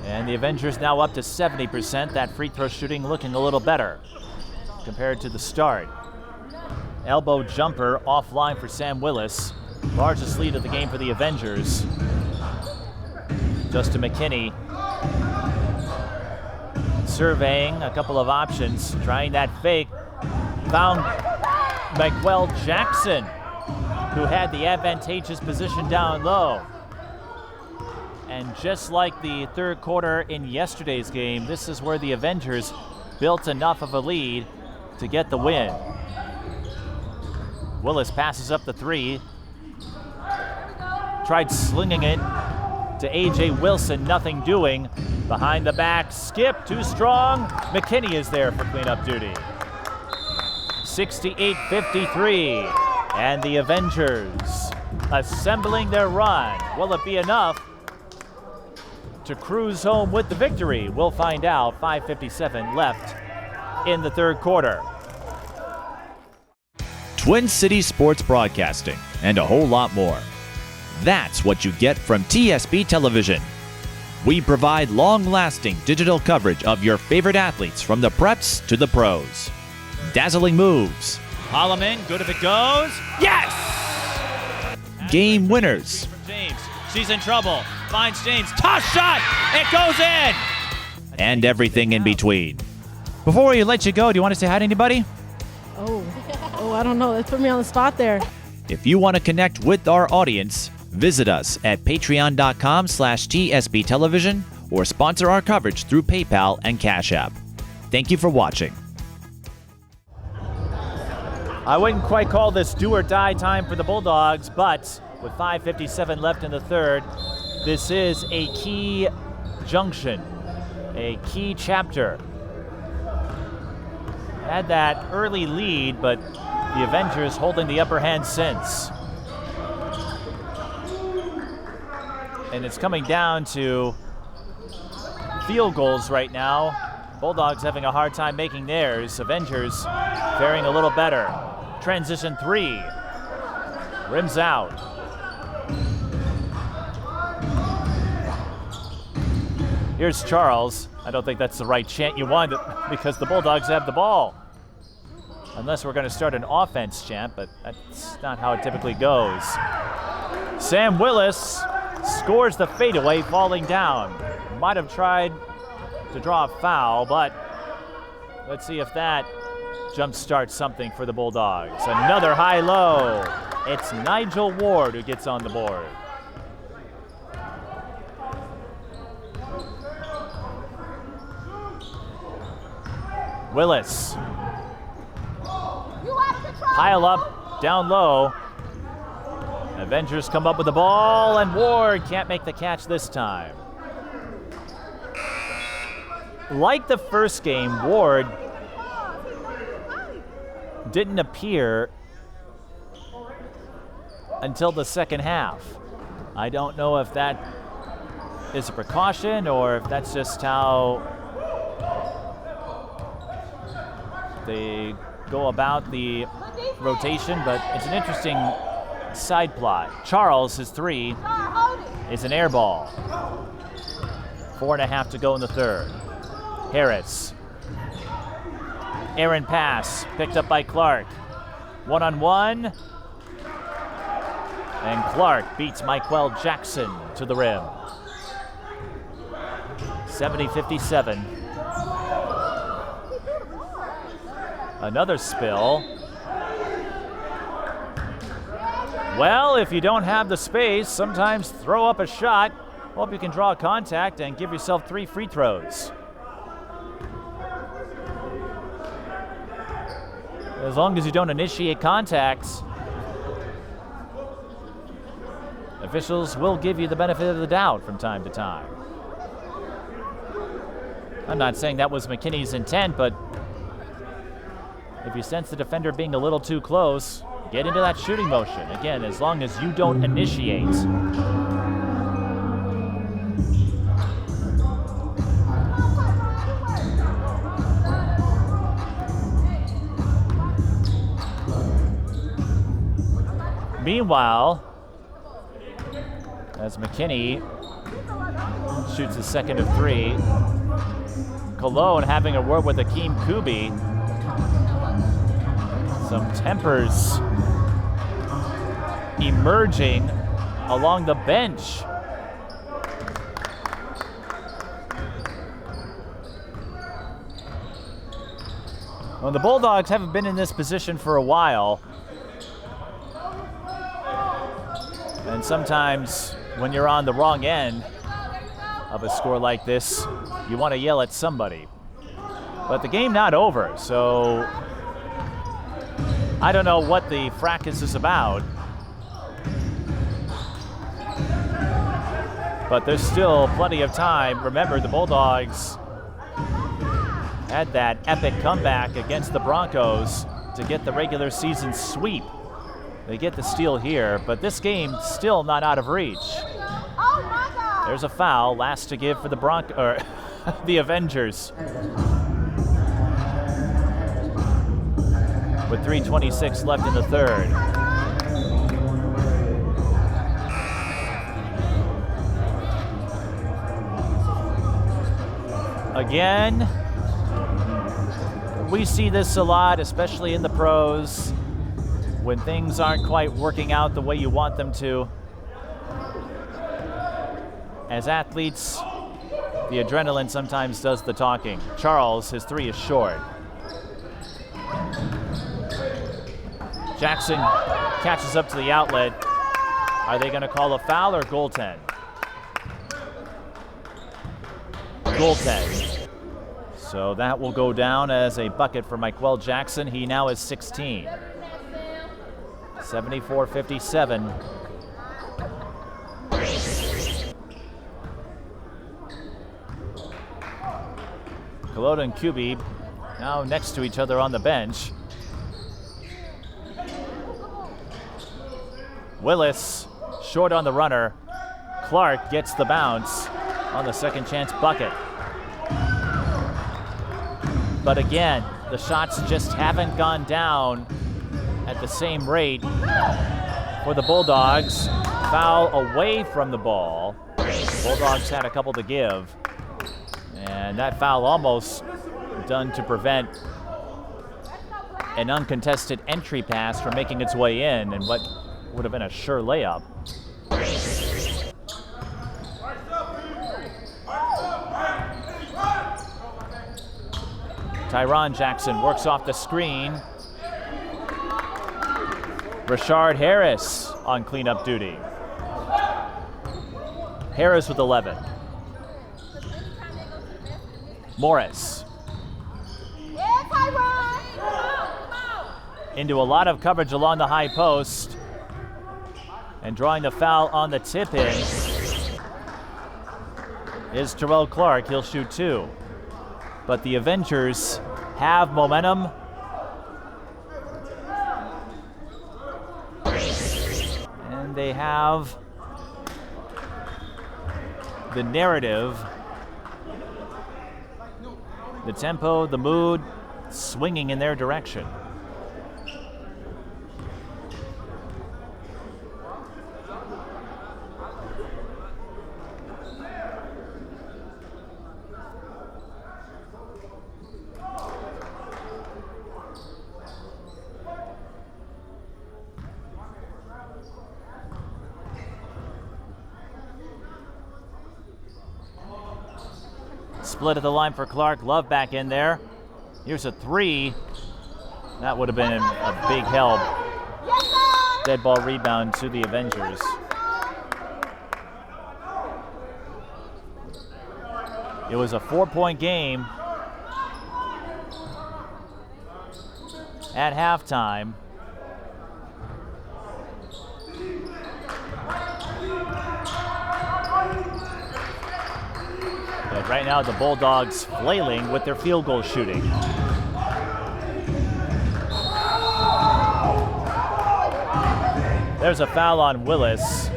Speaker 1: And the Avengers now up to 70%. That free throw shooting looking a little better compared to the start. Elbow jumper offline for Sam Willis. Largest lead of the game for the Avengers. Justin McKinney surveying a couple of options, trying that fake. Found Michael Jackson, who had the advantageous position down low. And just like the third quarter in yesterday's game, this is where the Avengers built enough of a lead to get the win. Willis passes up the 3. Tried slinging it to A.J. Wilson, nothing doing. Behind the back, skip, too strong. McKinney is there for cleanup duty. 68-53, and the Avengers assembling their run. Will it be enough to cruise home with the victory? We'll find out. 5:57 left in the third quarter.
Speaker 6: Twin Cities Sports Broadcasting, and a whole lot more. That's what you get from TSB Television. We provide long-lasting digital coverage of your favorite athletes from the preps to the pros. Dazzling moves.
Speaker 1: Holloman, good if it goes. Yes!
Speaker 6: Game winners.
Speaker 1: From James. She's in trouble. Finds James. Toss shot! It goes in!
Speaker 6: And everything in between. Before we let you go, do you want to say hi to anybody?
Speaker 8: Oh, I don't know. Let's put me on the spot there.
Speaker 6: If you want to connect with our audience, visit us at patreon.com/TSB Television or sponsor our coverage through PayPal and Cash App. Thank you for watching.
Speaker 1: I wouldn't quite call this do or die time for the Bulldogs, but with 5:57 left in the third, this is a key junction, a key chapter. Had that early lead, but the Avengers holding the upper hand since. And it's coming down to field goals right now. Bulldogs having a hard time making theirs. Avengers faring a little better. Transition 3. Rims out. Here's Charles. I don't think that's the right chant you want because the Bulldogs have the ball. Unless we're going to start an offense chant, but that's not how it typically goes. Sam Willis scores the fadeaway, falling down. Might have tried to draw a foul, but let's see if that jump starts something for the Bulldogs. Another high-low. It's Nigel Ward who gets on the board. Willis. Pile up, down low. Avengers come up with the ball, and Ward can't make the catch this time. Like the first game, Ward didn't appear until the second half. I don't know if that is a precaution or if that's just how they go about the rotation, but it's an interesting side plot. Charles, his 3, is an air ball. 4.5 to go in the third. Harris. Aaron pass, picked up by Clark. 1-on-1. And Clark beats Michael Jackson to the rim. 70-57. Another spill. Well, if you don't have the space, sometimes throw up a shot. Hope you can draw a contact and give yourself 3 free throws. As long as you don't initiate contacts, officials will give you the benefit of the doubt from time to time. I'm not saying that was McKinney's intent, but if you sense the defender being a little too close, get into that shooting motion. Again, as long as you don't initiate. Meanwhile, as McKinney shoots the second of 3, Cologne having a word with Akeem Kubi. Some tempers emerging along the bench. Well, the Bulldogs haven't been in this position for a while. And sometimes when you're on the wrong end of a score like this, you want to yell at somebody. But the game not over, so I don't know what the fracas is about. But there's still plenty of time. Remember, the Bulldogs had that epic comeback against the Broncos to get the regular season sweep. They get the steal here, but this game still not out of reach. There's a foul, last to give for the the Avengers. With 3:26 left in the third. Again, We see this a lot, especially in the pros, when things aren't quite working out the way you want them to. As athletes, the adrenaline sometimes does the talking. Charles, his three is short. Jackson catches up to the outlet. Are they going to call a foul or goaltend? Goaltend. So that will go down as a bucket for Michael Jackson. He now is 16. 74-57. Colota and Kubi now next to each other on the bench. Willis short on the runner. Clark gets the bounce on the second chance bucket. But again, the shots just haven't gone down at the same rate for the Bulldogs. Foul away from the ball. Bulldogs had a couple to give. And that foul almost done to prevent an uncontested entry pass from making its way in and what would have been a sure layup. Tyron Jackson works off the screen. Rashard Harris on cleanup duty. Harris with 11. Morris. Into a lot of coverage along the high post. And drawing the foul on the tip-in is Terrell Clark. He'll shoot two. But the Avengers have momentum. And they have the narrative, the tempo, the mood swinging in their direction. Split at the line for Clark. Love back in there. Here's a three. That would have been a big help. Dead ball rebound to the Avengers. It was a 4-point game at halftime. But right now the Bulldogs flailing with their field goal shooting. There's a foul on Willis.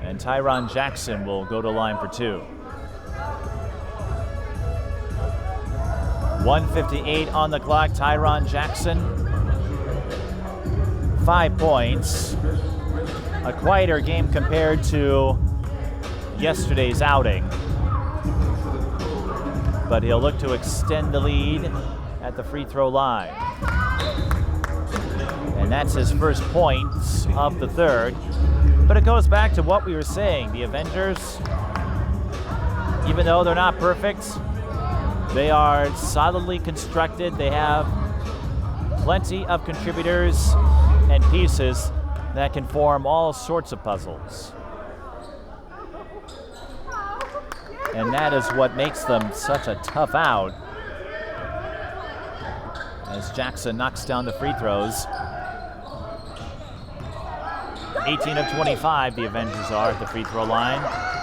Speaker 1: And Tyron Jackson will go to line for two. 1:58 on the clock. Tyron Jackson, 5 points. A quieter game compared to yesterday's outing. But he'll look to extend the lead at the free throw line. And that's his first points of the third. But it goes back to what we were saying. The Avengers, even though they're not perfect, they are solidly constructed. They have plenty of contributors and pieces that can form all sorts of puzzles. And that is what makes them such a tough out. As Jackson knocks down the free throws. 18 of 25 the Avengers are at the free throw line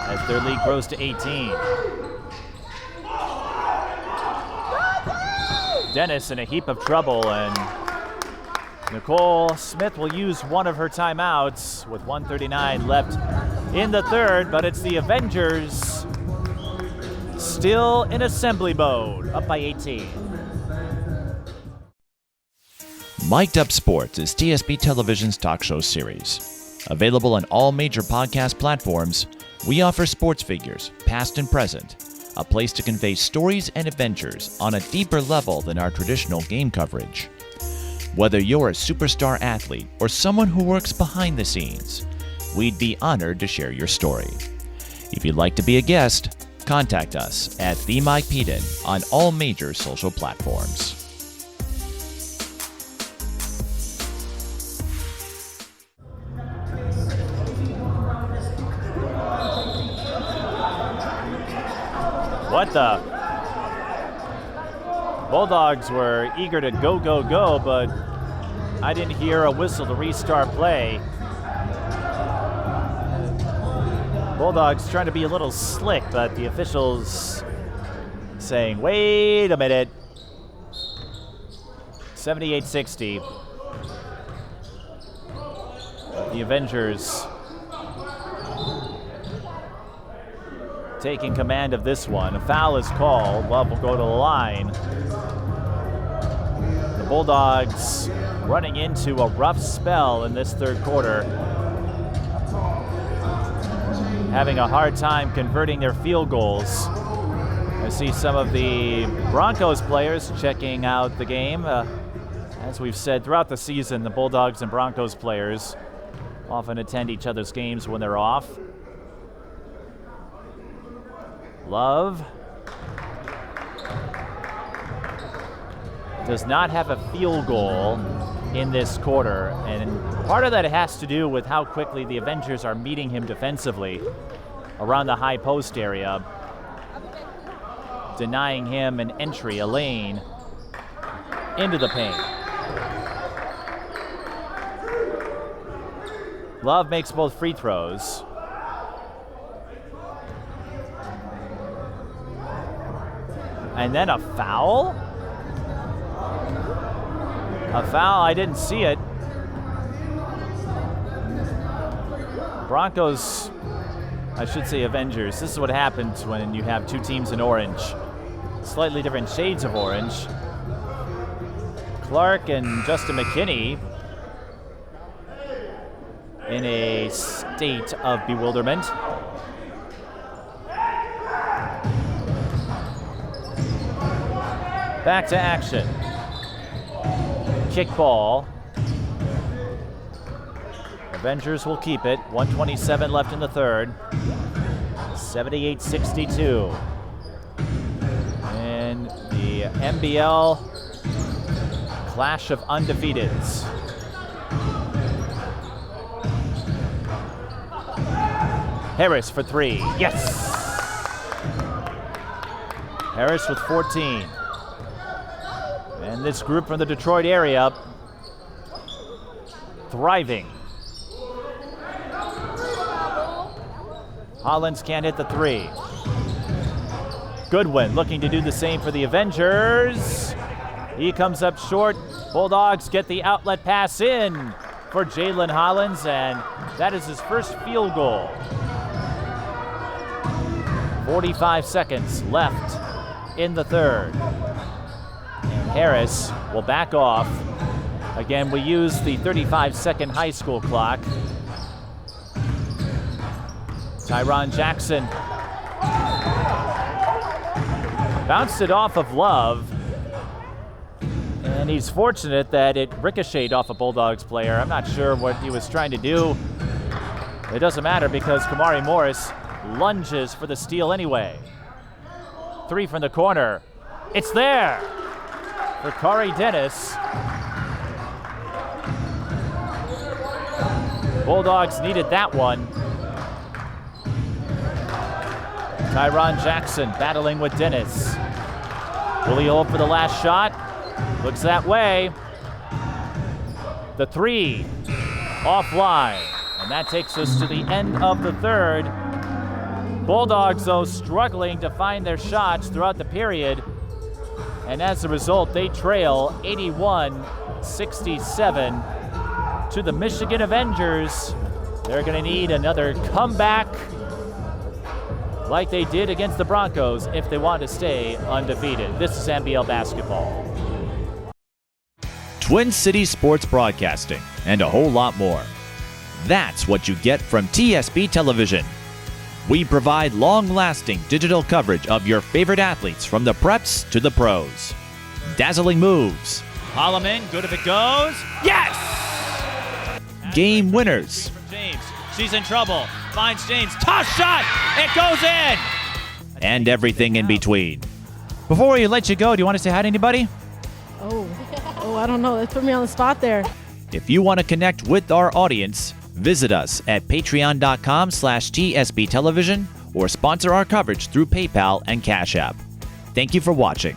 Speaker 1: as their lead grows to 18. Dennis in a heap of trouble, and Nicole Smith will use one of her timeouts with 1:39 left in the third, but it's the Avengers still in assembly mode, up by 18.
Speaker 6: Mic'd Up Sports is TSB Television's talk show series. Available on all major podcast platforms, we offer sports figures, past and present, a place to convey stories and adventures on a deeper level than our traditional game coverage. Whether you're a superstar athlete or someone who works behind the scenes, we'd be honored to share your story. If you'd like to be a guest, contact us at The Mike Peden on all major social platforms.
Speaker 1: What the? Bulldogs were eager to go, but I didn't hear a whistle to restart play. Bulldogs trying to be a little slick, but the officials saying, wait a minute. 78-60. The Avengers taking command of this one. A foul is called. Love will go to the line. The Bulldogs running into a rough spell in this third quarter. Having a hard time converting their field goals. I see some of the Broncos players checking out the game. As we've said throughout the season, the Bulldogs and Broncos players often attend each other's games when they're off. Love does not have a field goal in this quarter, and part of that has to do with how quickly the Avengers are meeting him defensively around the high post area, denying him an entry, a lane into the paint. Love makes both free throws. And then a foul? A foul, I didn't see it. Broncos, I should say Avengers. This is what happens when you have two teams in orange. Slightly different shades of orange. Clark and Justin McKinney in a state of bewilderment. Back to action. Kick ball. Avengers will keep it. 1:27 left in the third. 78-62. And the NBL clash of undefeateds. Harris for three. Yes! Harris with 14. And this group from the Detroit area thriving. Hollins can't hit the three. Goodwin looking to do the same for the Avengers. He comes up short. Bulldogs get the outlet pass in for Jalen Hollins, and that is his first field goal. 45 seconds left in the third. Harris will back off. Again, we use the 35-second high school clock. Tyron Jackson bounced it off of Love, and he's fortunate that it ricocheted off a Bulldogs player. I'm not sure what he was trying to do. It doesn't matter because Kamari Morris lunges for the steal anyway. Three from the corner. It's there for Corey Dennis. Bulldogs needed that one. Tyron Jackson battling with Dennis. Will he hold for the last shot? Looks that way. The three offline. And that takes us to the end of the third. Bulldogs, though, struggling to find their shots throughout the period. And as a result, they trail 81-67 to the Michigan Avengers. They're going to need another comeback like they did against the Broncos if they want to stay undefeated. This is NBL basketball.
Speaker 6: Twin Cities sports broadcasting, and a whole lot more. That's what you get from TSB Television. We provide long-lasting digital coverage of your favorite athletes from the preps to the pros. Dazzling moves.
Speaker 1: Holloman, good if it goes. Yes!
Speaker 6: Game winners.
Speaker 1: James, she's in trouble. Finds James, toss shot, it goes in!
Speaker 6: And everything in between. Before we let you go, do you want to say hi to anybody?
Speaker 8: Oh, I don't know. That put me on the spot there.
Speaker 6: If you want to connect with our audience, visit us at patreon.com/TSB Television or sponsor our coverage through PayPal and Cash App. Thank you for watching.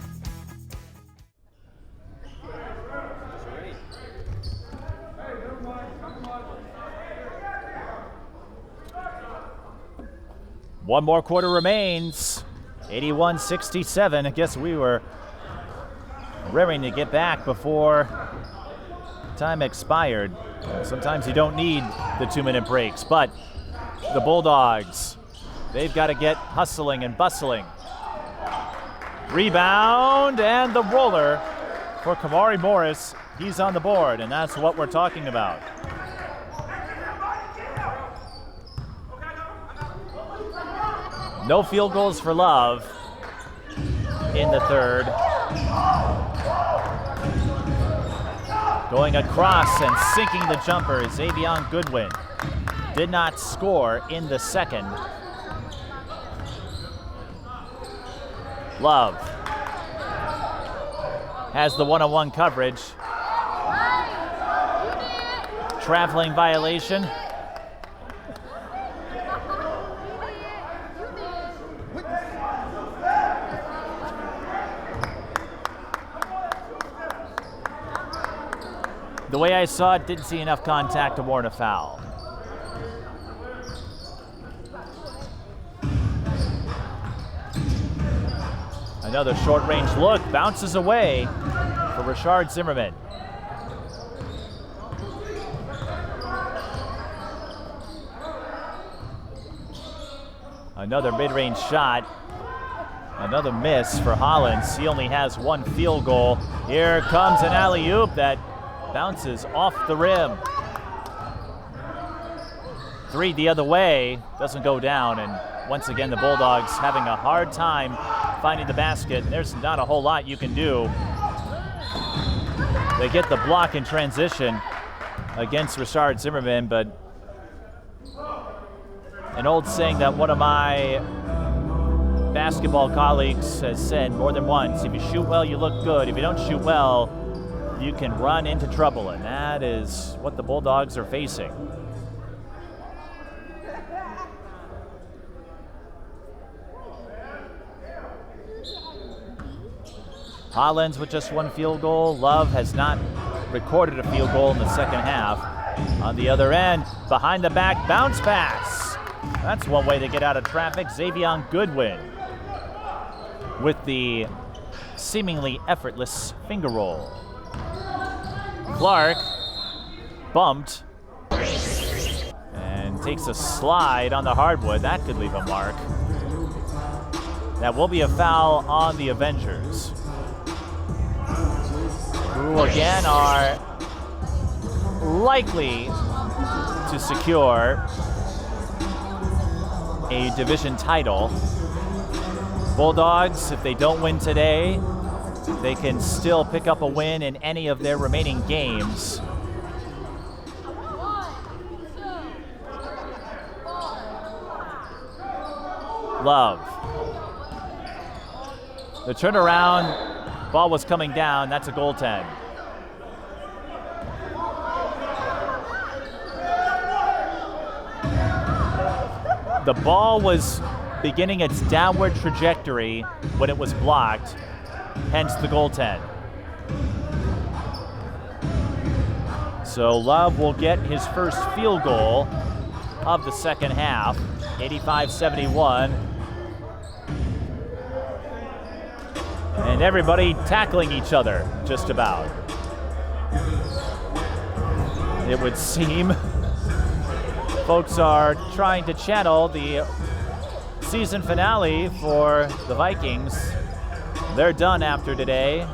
Speaker 1: One more quarter remains. 81-67. I guess we were raring to get back before time expired. Sometimes you don't need the 2-minute breaks, but the Bulldogs, they've got to get hustling and bustling. Rebound and the roller for Kamari Morris. He's on the board, and that's what we're talking about. No field goals for Love in the third. Going across and sinking the jumper is Xavion Goodwin. Did not score in the second. Love has the one-on-one coverage. Traveling violation. The way I saw it, didn't see enough contact to warrant a foul. Another short-range look, bounces away for Rashard Zimmerman. Another mid-range shot. Another miss for Hollins. He only has one field goal. Here comes an alley-oop that bounces off the rim. Three the other way, doesn't go down, and once again the Bulldogs having a hard time finding the basket. There's not a whole lot you can do. They get the block in transition against Rashard Zimmerman, but an old saying that one of my basketball colleagues has said more than once: if you shoot well, you look good. If you don't shoot well, you can run into trouble, and that is what the Bulldogs are facing. Hollins with just one field goal. Love has not recorded a field goal in the second half. On the other end, behind the back bounce pass. That's one way to get out of traffic. Xavion Goodwin with the seemingly effortless finger roll. Clark bumped and takes a slide on the hardwood. That could leave a mark. That will be a foul on the Avengers, who again are likely to secure a division title. Bulldogs, if they don't win today, they can still pick up a win in any of their remaining games. Love. The turnaround, ball was coming down, that's a goaltend. The ball was beginning its downward trajectory when it was blocked, hence the goaltend. So Love will get his first field goal of the second half, 85-71. And everybody tackling each other, just about. It would seem folks are trying to channel the season finale for the Vikings. They're done after today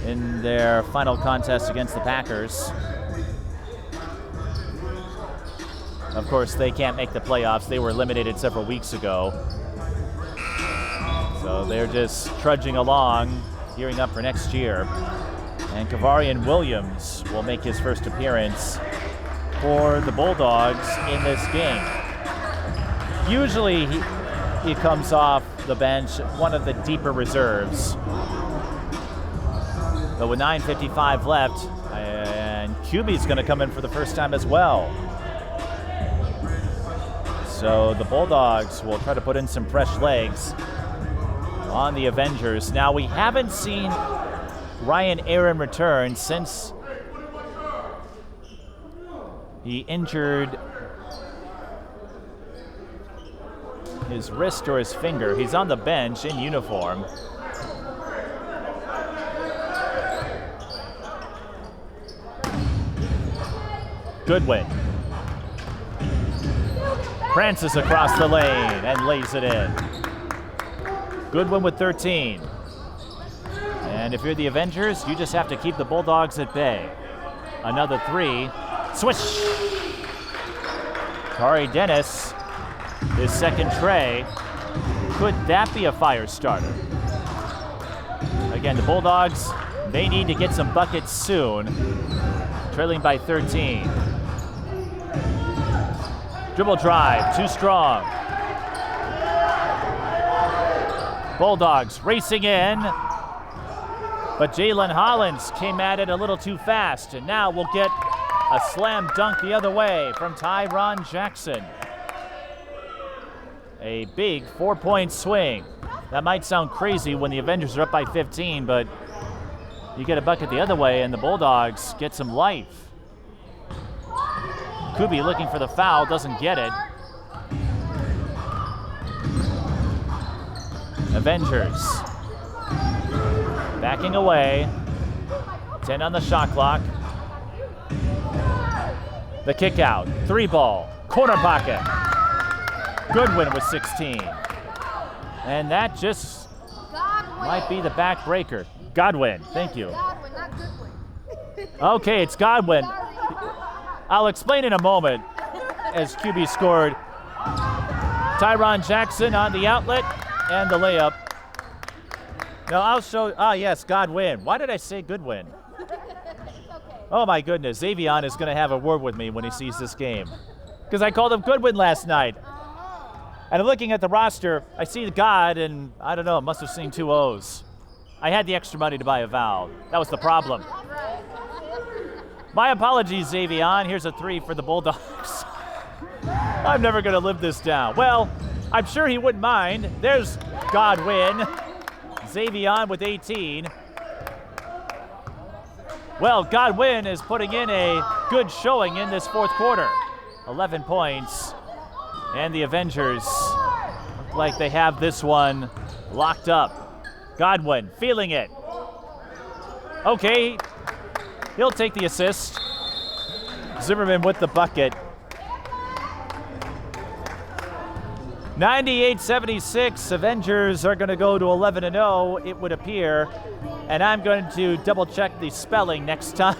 Speaker 1: in their final contest against the Packers. Of course, they can't make the playoffs. They were eliminated several weeks ago. So they're just trudging along, gearing up for next year. And Kavarian Williams will make his first appearance for the Bulldogs in this game. Usually he comes off the bench, one of the deeper reserves. But with 9:55 left, and QB's going to come in for the first time as well. So the Bulldogs will try to put in some fresh legs on the Avengers. Now, we haven't seen Ryan Aaron return since he injured his wrist or his finger. He's on the bench in uniform. Goodwin prances across the lane and lays it in. Goodwin with 13. And if you're the Avengers, you just have to keep the Bulldogs at bay. Another 3. Swish! Kari Dennis, his second tray. Could that be a fire starter? Again, the Bulldogs, they need to get some buckets soon. Trailing by 13. Dribble drive, too strong. Bulldogs racing in, but Jalen Hollins came at it a little too fast, and now we'll get a slam dunk the other way from Tyron Jackson. A big 4-point swing. That might sound crazy when the Avengers are up by 15, but you get a bucket the other way and the Bulldogs get some life. Kubi looking for the foul, doesn't get it. Avengers backing away. 10 on the shot clock. The kick out, 3-ball, corner pocket. Goodwin with 16. And that just might be the backbreaker. Godwin, thank you. Okay, it's Godwin. I'll explain in a moment as QB scored. Tyron Jackson on the outlet and the layup. No, I'll show, yes, Godwin. Why did I say Goodwin? Oh my goodness, Xavion is gonna have a word with me when he sees this game. Because I called him Goodwin last night. And I'm looking at the roster, I see the God, and I don't know, must have seen 2 O's. I had the extra money to buy a vowel. That was the problem. My apologies, Xavion. Here's a 3 for the Bulldogs. I'm never going to live this down. Well, I'm sure he wouldn't mind. There's Godwin. Xavion with 18. Well, Godwin is putting in a good showing in this fourth quarter. 11 points. And the Avengers look like they have this one locked up. Godwin feeling it. Okay. He'll take the assist. Zimmerman with the bucket. 98-76. Avengers are going to go to 11-0, it would appear. And I'm going to double check the spelling next time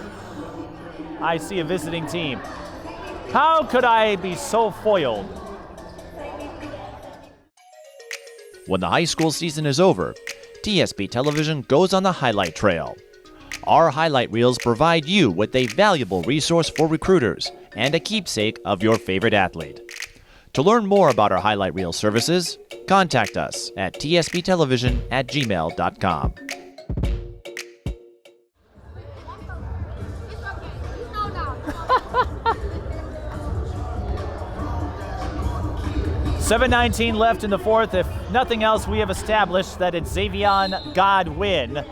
Speaker 1: I see a visiting team. How could I be so foiled?
Speaker 6: When the high school season is over, TSP Television goes on the highlight trail. Our highlight reels provide you with a valuable resource for recruiters and a keepsake of your favorite athlete. To learn more about our highlight reel services, contact us at tsptelevision@gmail.com.
Speaker 1: $7:19 left in the fourth. If nothing else, we have established that it's Xavion Godwin.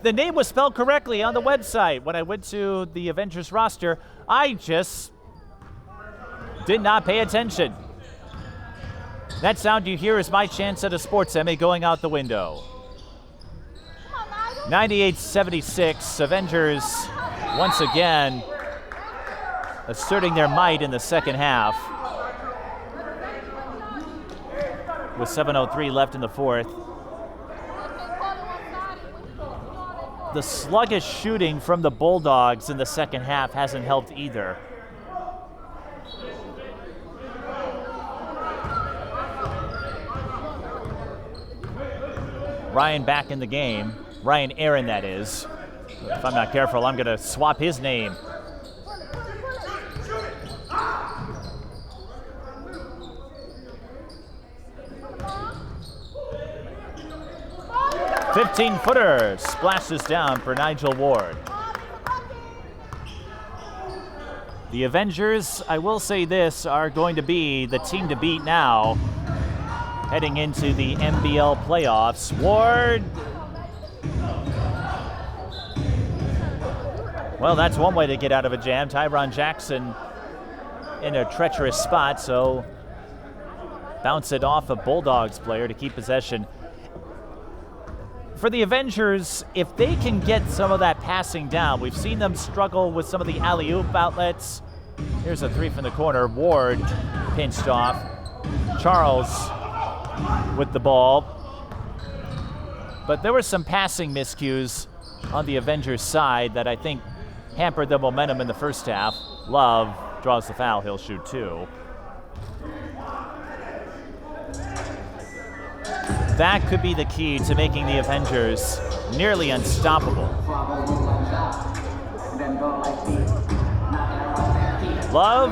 Speaker 1: The name was spelled correctly on the website. When I went to the Avengers roster, I just did not pay attention. That sound you hear is my chance at a sports Emmy going out the window. 98-76, Avengers once again asserting their might in the second half. With 7:03 left in the fourth. The sluggish shooting from the Bulldogs in the second half hasn't helped either. Ryan back in the game. Ryan Aaron, that is. If I'm not careful, I'm going to swap his name. "15-footer" splashes down for Nigel Ward. The Avengers, I will say this, are going to be the team to beat now, heading into the NBL playoffs. Ward. Well, that's one way to get out of a jam. Tyron Jackson in a treacherous spot, so bounce it off a Bulldogs player to keep possession. For the Avengers, if they can get some of that passing down, we've seen them struggle with some of the alley-oop outlets. Here's a three from the corner. Ward pinched off. Charles with the ball. But there were some passing miscues on the Avengers side that I think hampered the momentum in the first half. Love draws the foul. He'll shoot two. That could be the key to making the Avengers nearly unstoppable. Love,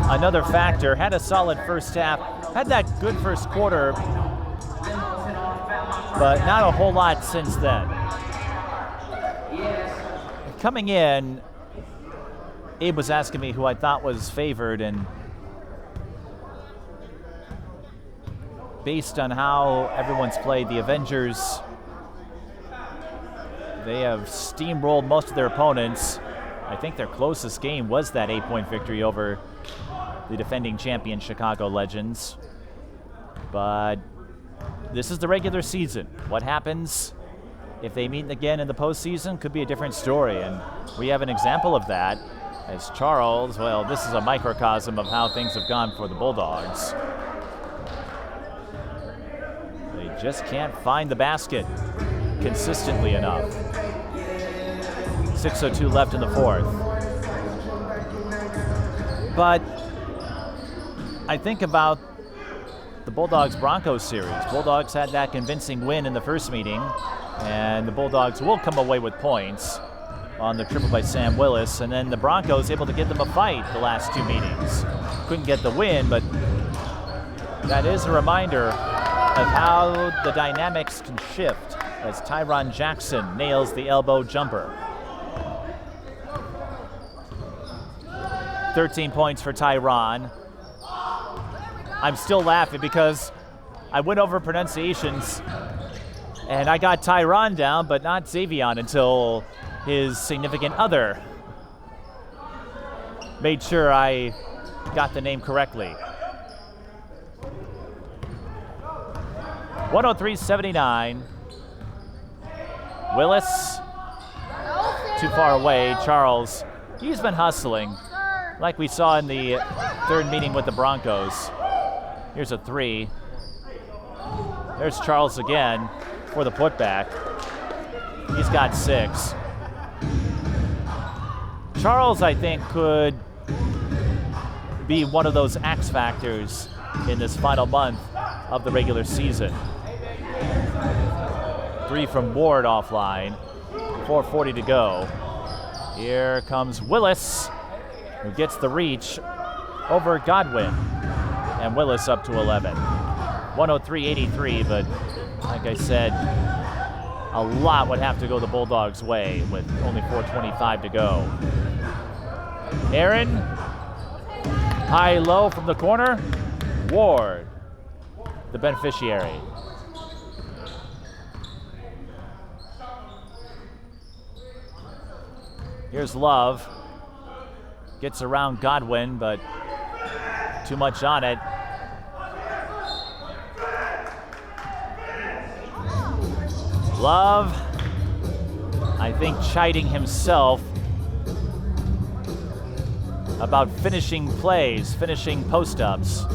Speaker 1: another factor, had a solid first half, had that good first quarter, but not a whole lot since then. Coming in, Abe was asking me who I thought was favored, and based on how everyone's played, the Avengers, they have steamrolled most of their opponents. I think their closest game was that 8-point victory over the defending champion Chicago Legends. But this is the regular season. What happens if they meet again in the postseason could be a different story, and we have an example of that as Charles, well, this is a microcosm of how things have gone for the Bulldogs. They just can't find the basket consistently enough. 6:02 left in the fourth. But I think about the Bulldogs-Broncos series. Bulldogs had that convincing win in the first meeting, and the Bulldogs will come away with points on the triple by Sam Willis, and then the Broncos able to give them a fight the last two meetings. Couldn't get the win, but that is a reminder of how the dynamics can shift as Tyron Jackson nails the elbow jumper. 13 points for Tyron. I'm still laughing because I went over pronunciations and I got Tyron down, but not Xavion until his significant other made sure I got the name correctly. 103-79. Willis, too far away. Charles, he's been hustling like we saw in the third meeting with the Broncos. Here's a three. There's Charles again for the putback. He's got 6. Charles, I think, could be one of those X factors in this final month of the regular season. 3 from Ward offline. 4:40 to go. Here comes Willis, who gets the reach over Godwin. And Willis up to 11. 103-83, but like I said, a lot would have to go the Bulldogs' way with only 4:25 to go. Aaron, high-low from the corner. Ward, the beneficiary. Here's Love. Gets around Godwin, but too much on it. Love, I think, chiding himself about finishing plays, finishing post-ups.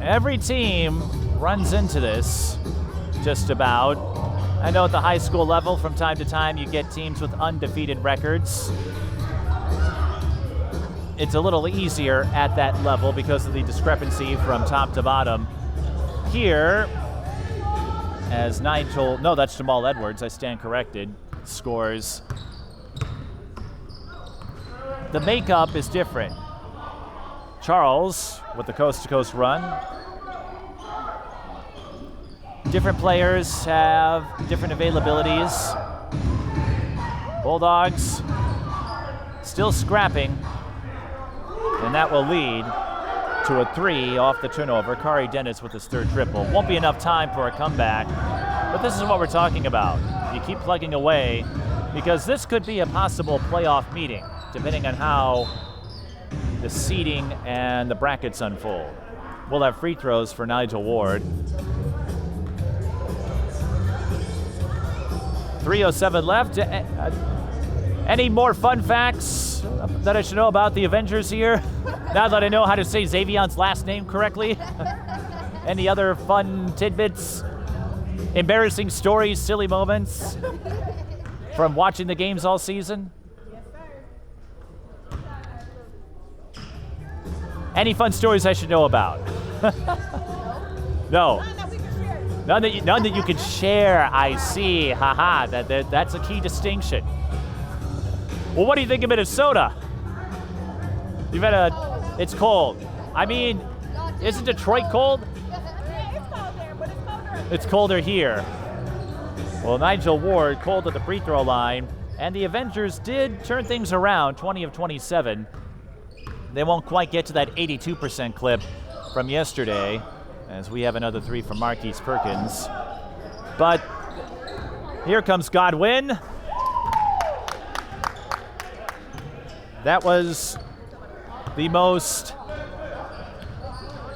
Speaker 1: Every team runs into this, just about. I know at the high school level, from time to time, you get teams with undefeated records. It's a little easier at that level because of the discrepancy from top to bottom. here as Nigel, no, that's Jamal Edwards, I stand corrected, scores. The makeup is different. Charles with the coast-to-coast run. Different players have different availabilities. Bulldogs still scrapping, and that will lead to a 3 off the turnover. Kari Dennis with his third triple. Won't be enough time for a comeback, but this is what we're talking about. You keep plugging away because this could be a possible playoff meeting, depending on how the seeding and the brackets unfold. We'll have free throws for Nigel Ward. 3:07 left. Any more fun facts that I should know about the Avengers here? Now that I know how to say Xavion's last name correctly? Any other fun tidbits? Embarrassing stories, silly moments from watching the games all season? Any fun stories I should know about? No. None that you can share, I see. Haha, that's a key distinction. Well, what do you think of Minnesota? You've had it's cold. I mean, isn't Detroit cold?
Speaker 9: It's cold there, but it's colder.
Speaker 1: It's colder here. Well, Nigel Ward cold at the free throw line, and the Avengers did turn things around, 20 of 27. They won't quite get to that 82% clip from yesterday, as we have another 3 from Marquise Perkins. But here comes Godwin. That was the most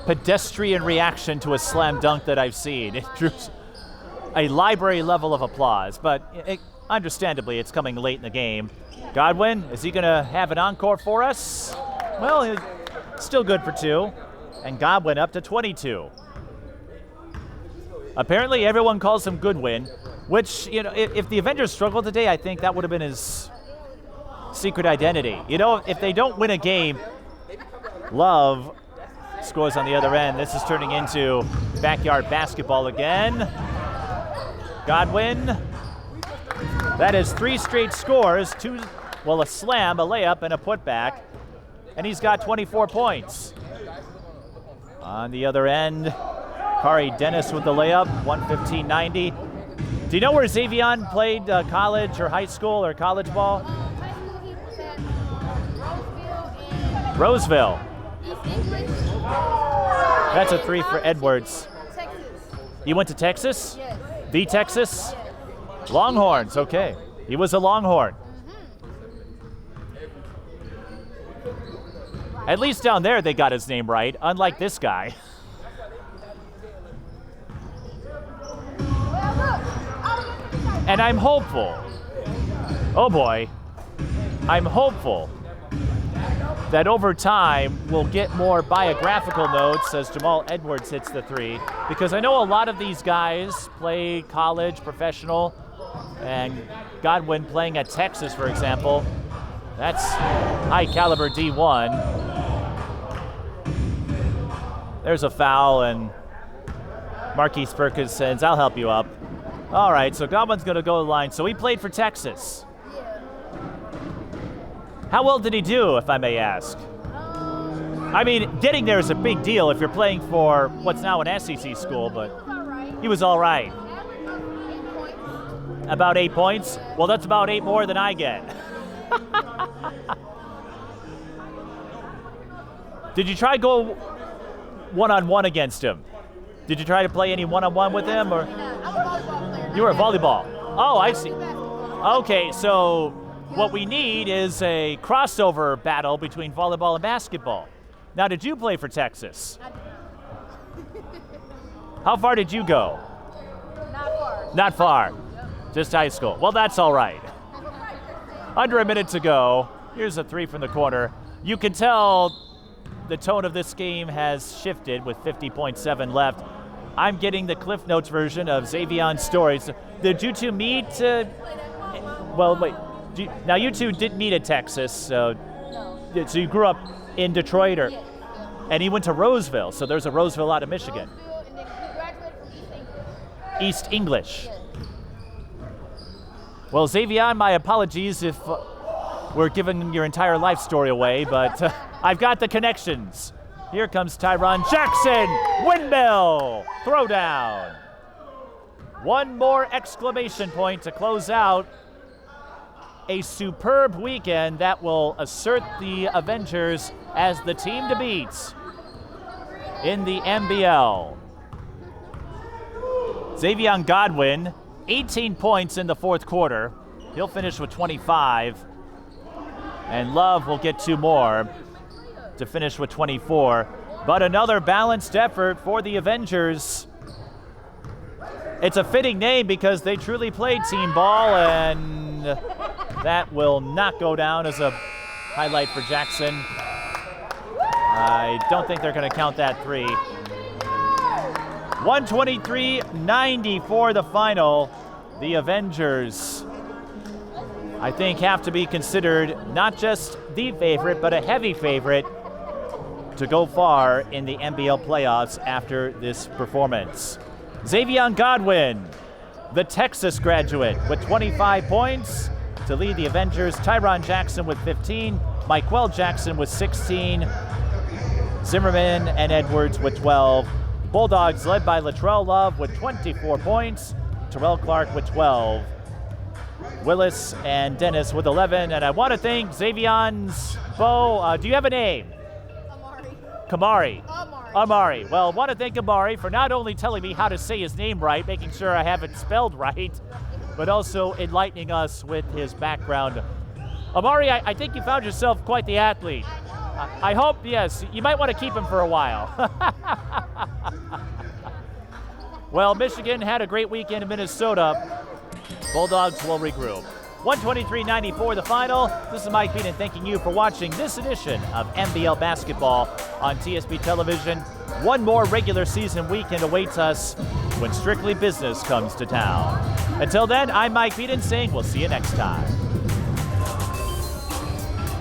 Speaker 1: pedestrian reaction to a slam dunk that I've seen. It drew a library level of applause, but understandably it's coming late in the game. Godwin, is he going to have an encore for us? Well, he's still good for 2, and Godwin up to 22. Apparently everyone calls him Goodwin, which, you know, if the Avengers struggled today, I think that would have been his secret identity. You know, if they don't win a game, Love scores on the other end. This is turning into backyard basketball again. Godwin, that is 3 straight scores, a slam, a layup, and a putback, and he's got 24 points. On the other end, Kari Dennis with the layup, 115-90. Do you know where Xavion played college or high school or college ball?
Speaker 9: High school, he was at
Speaker 1: Roseville.
Speaker 9: East English.
Speaker 1: That's a 3 for Edwards.
Speaker 9: Texas.
Speaker 1: You went to Texas?
Speaker 9: Yes.
Speaker 1: The Texas? Longhorns, okay. He was a Longhorn. At least down there they got his name right, unlike this guy. And I'm hopeful, oh boy, I'm hopeful that over time we'll get more biographical notes as Jamal Edwards hits the 3, because I know a lot of these guys play college, professional, and Godwin playing at Texas, for example. That's high caliber D1. There's a foul, and Marquise Perkins says, I'll help you up. All right, so Godwin's going to go to the line. So he played for Texas. How well did he do, if I may ask? I mean, getting there is a big deal if you're playing for what's now an SEC school, but he was all right. About 8 points? Well, that's about 8 more than I get. Did you try to go one-on-one against him? Did you try to play any one-on-one with him? Or?
Speaker 9: I'm a volleyball player.
Speaker 1: You were a volleyball. Oh, I see. Okay, so what we need is a crossover battle between volleyball and basketball. Now, did you play for Texas? How far did you go?
Speaker 9: Not far.
Speaker 1: Not far. Just high school. Well, that's all right. Under a minute to go. Here's a 3 from the corner. You can tell the tone of this game has shifted with 50.7 left. I'm getting the Cliff Notes version of Xavion's stories. Did you two meet? Well, wait. Now, you two didn't meet at Texas, so you grew up in Detroit, or? And he went to Roseville, so there's a Roseville out of Michigan.
Speaker 9: Roseville, and then he
Speaker 1: East English. Well, Xavier, my apologies if we're giving your entire life story away, but I've got the connections. Here comes Tyron Jackson, windmill, throwdown. One more exclamation point to close out a superb weekend that will assert the Avengers as the team to beat in the NBL. Xavier Godwin, 18 points in the fourth quarter. He'll finish with 25. And Love will get 2 more to finish with 24. But another balanced effort for the Avengers. It's a fitting name because they truly played team ball, and that will not go down as a highlight for Jackson. I don't think they're going to count that 3. 123-90 the final. The Avengers, I think, have to be considered not just the favorite, but a heavy favorite to go far in the NBL playoffs after this performance. Xavier Godwin, the Texas graduate, with 25 points to lead the Avengers. Tyron Jackson with 15, Michael Jackson with 16, Zimmerman and Edwards with 12. Bulldogs led by Latrell Love with 24 points, Terrell Clark with 12, Willis and Dennis with 11. And I want to thank Xavion's Bo. Do you have a name? Amari. Well, I want to thank Amari for not only telling me how to say his name right, making sure I have it spelled right, but also enlightening us with his background. Amari, I think you found yourself quite the athlete. I hope, yes, you might want to keep him for a while. Well, Michigan had a great weekend in Minnesota. Bulldogs will regroup. 123-94 the final. This is Mike Beaton thanking you for watching this edition of NBL Basketball on TSB Television. One more regular season weekend awaits us when strictly business comes to town. Until then, I'm Mike Beaton saying we'll see you next time.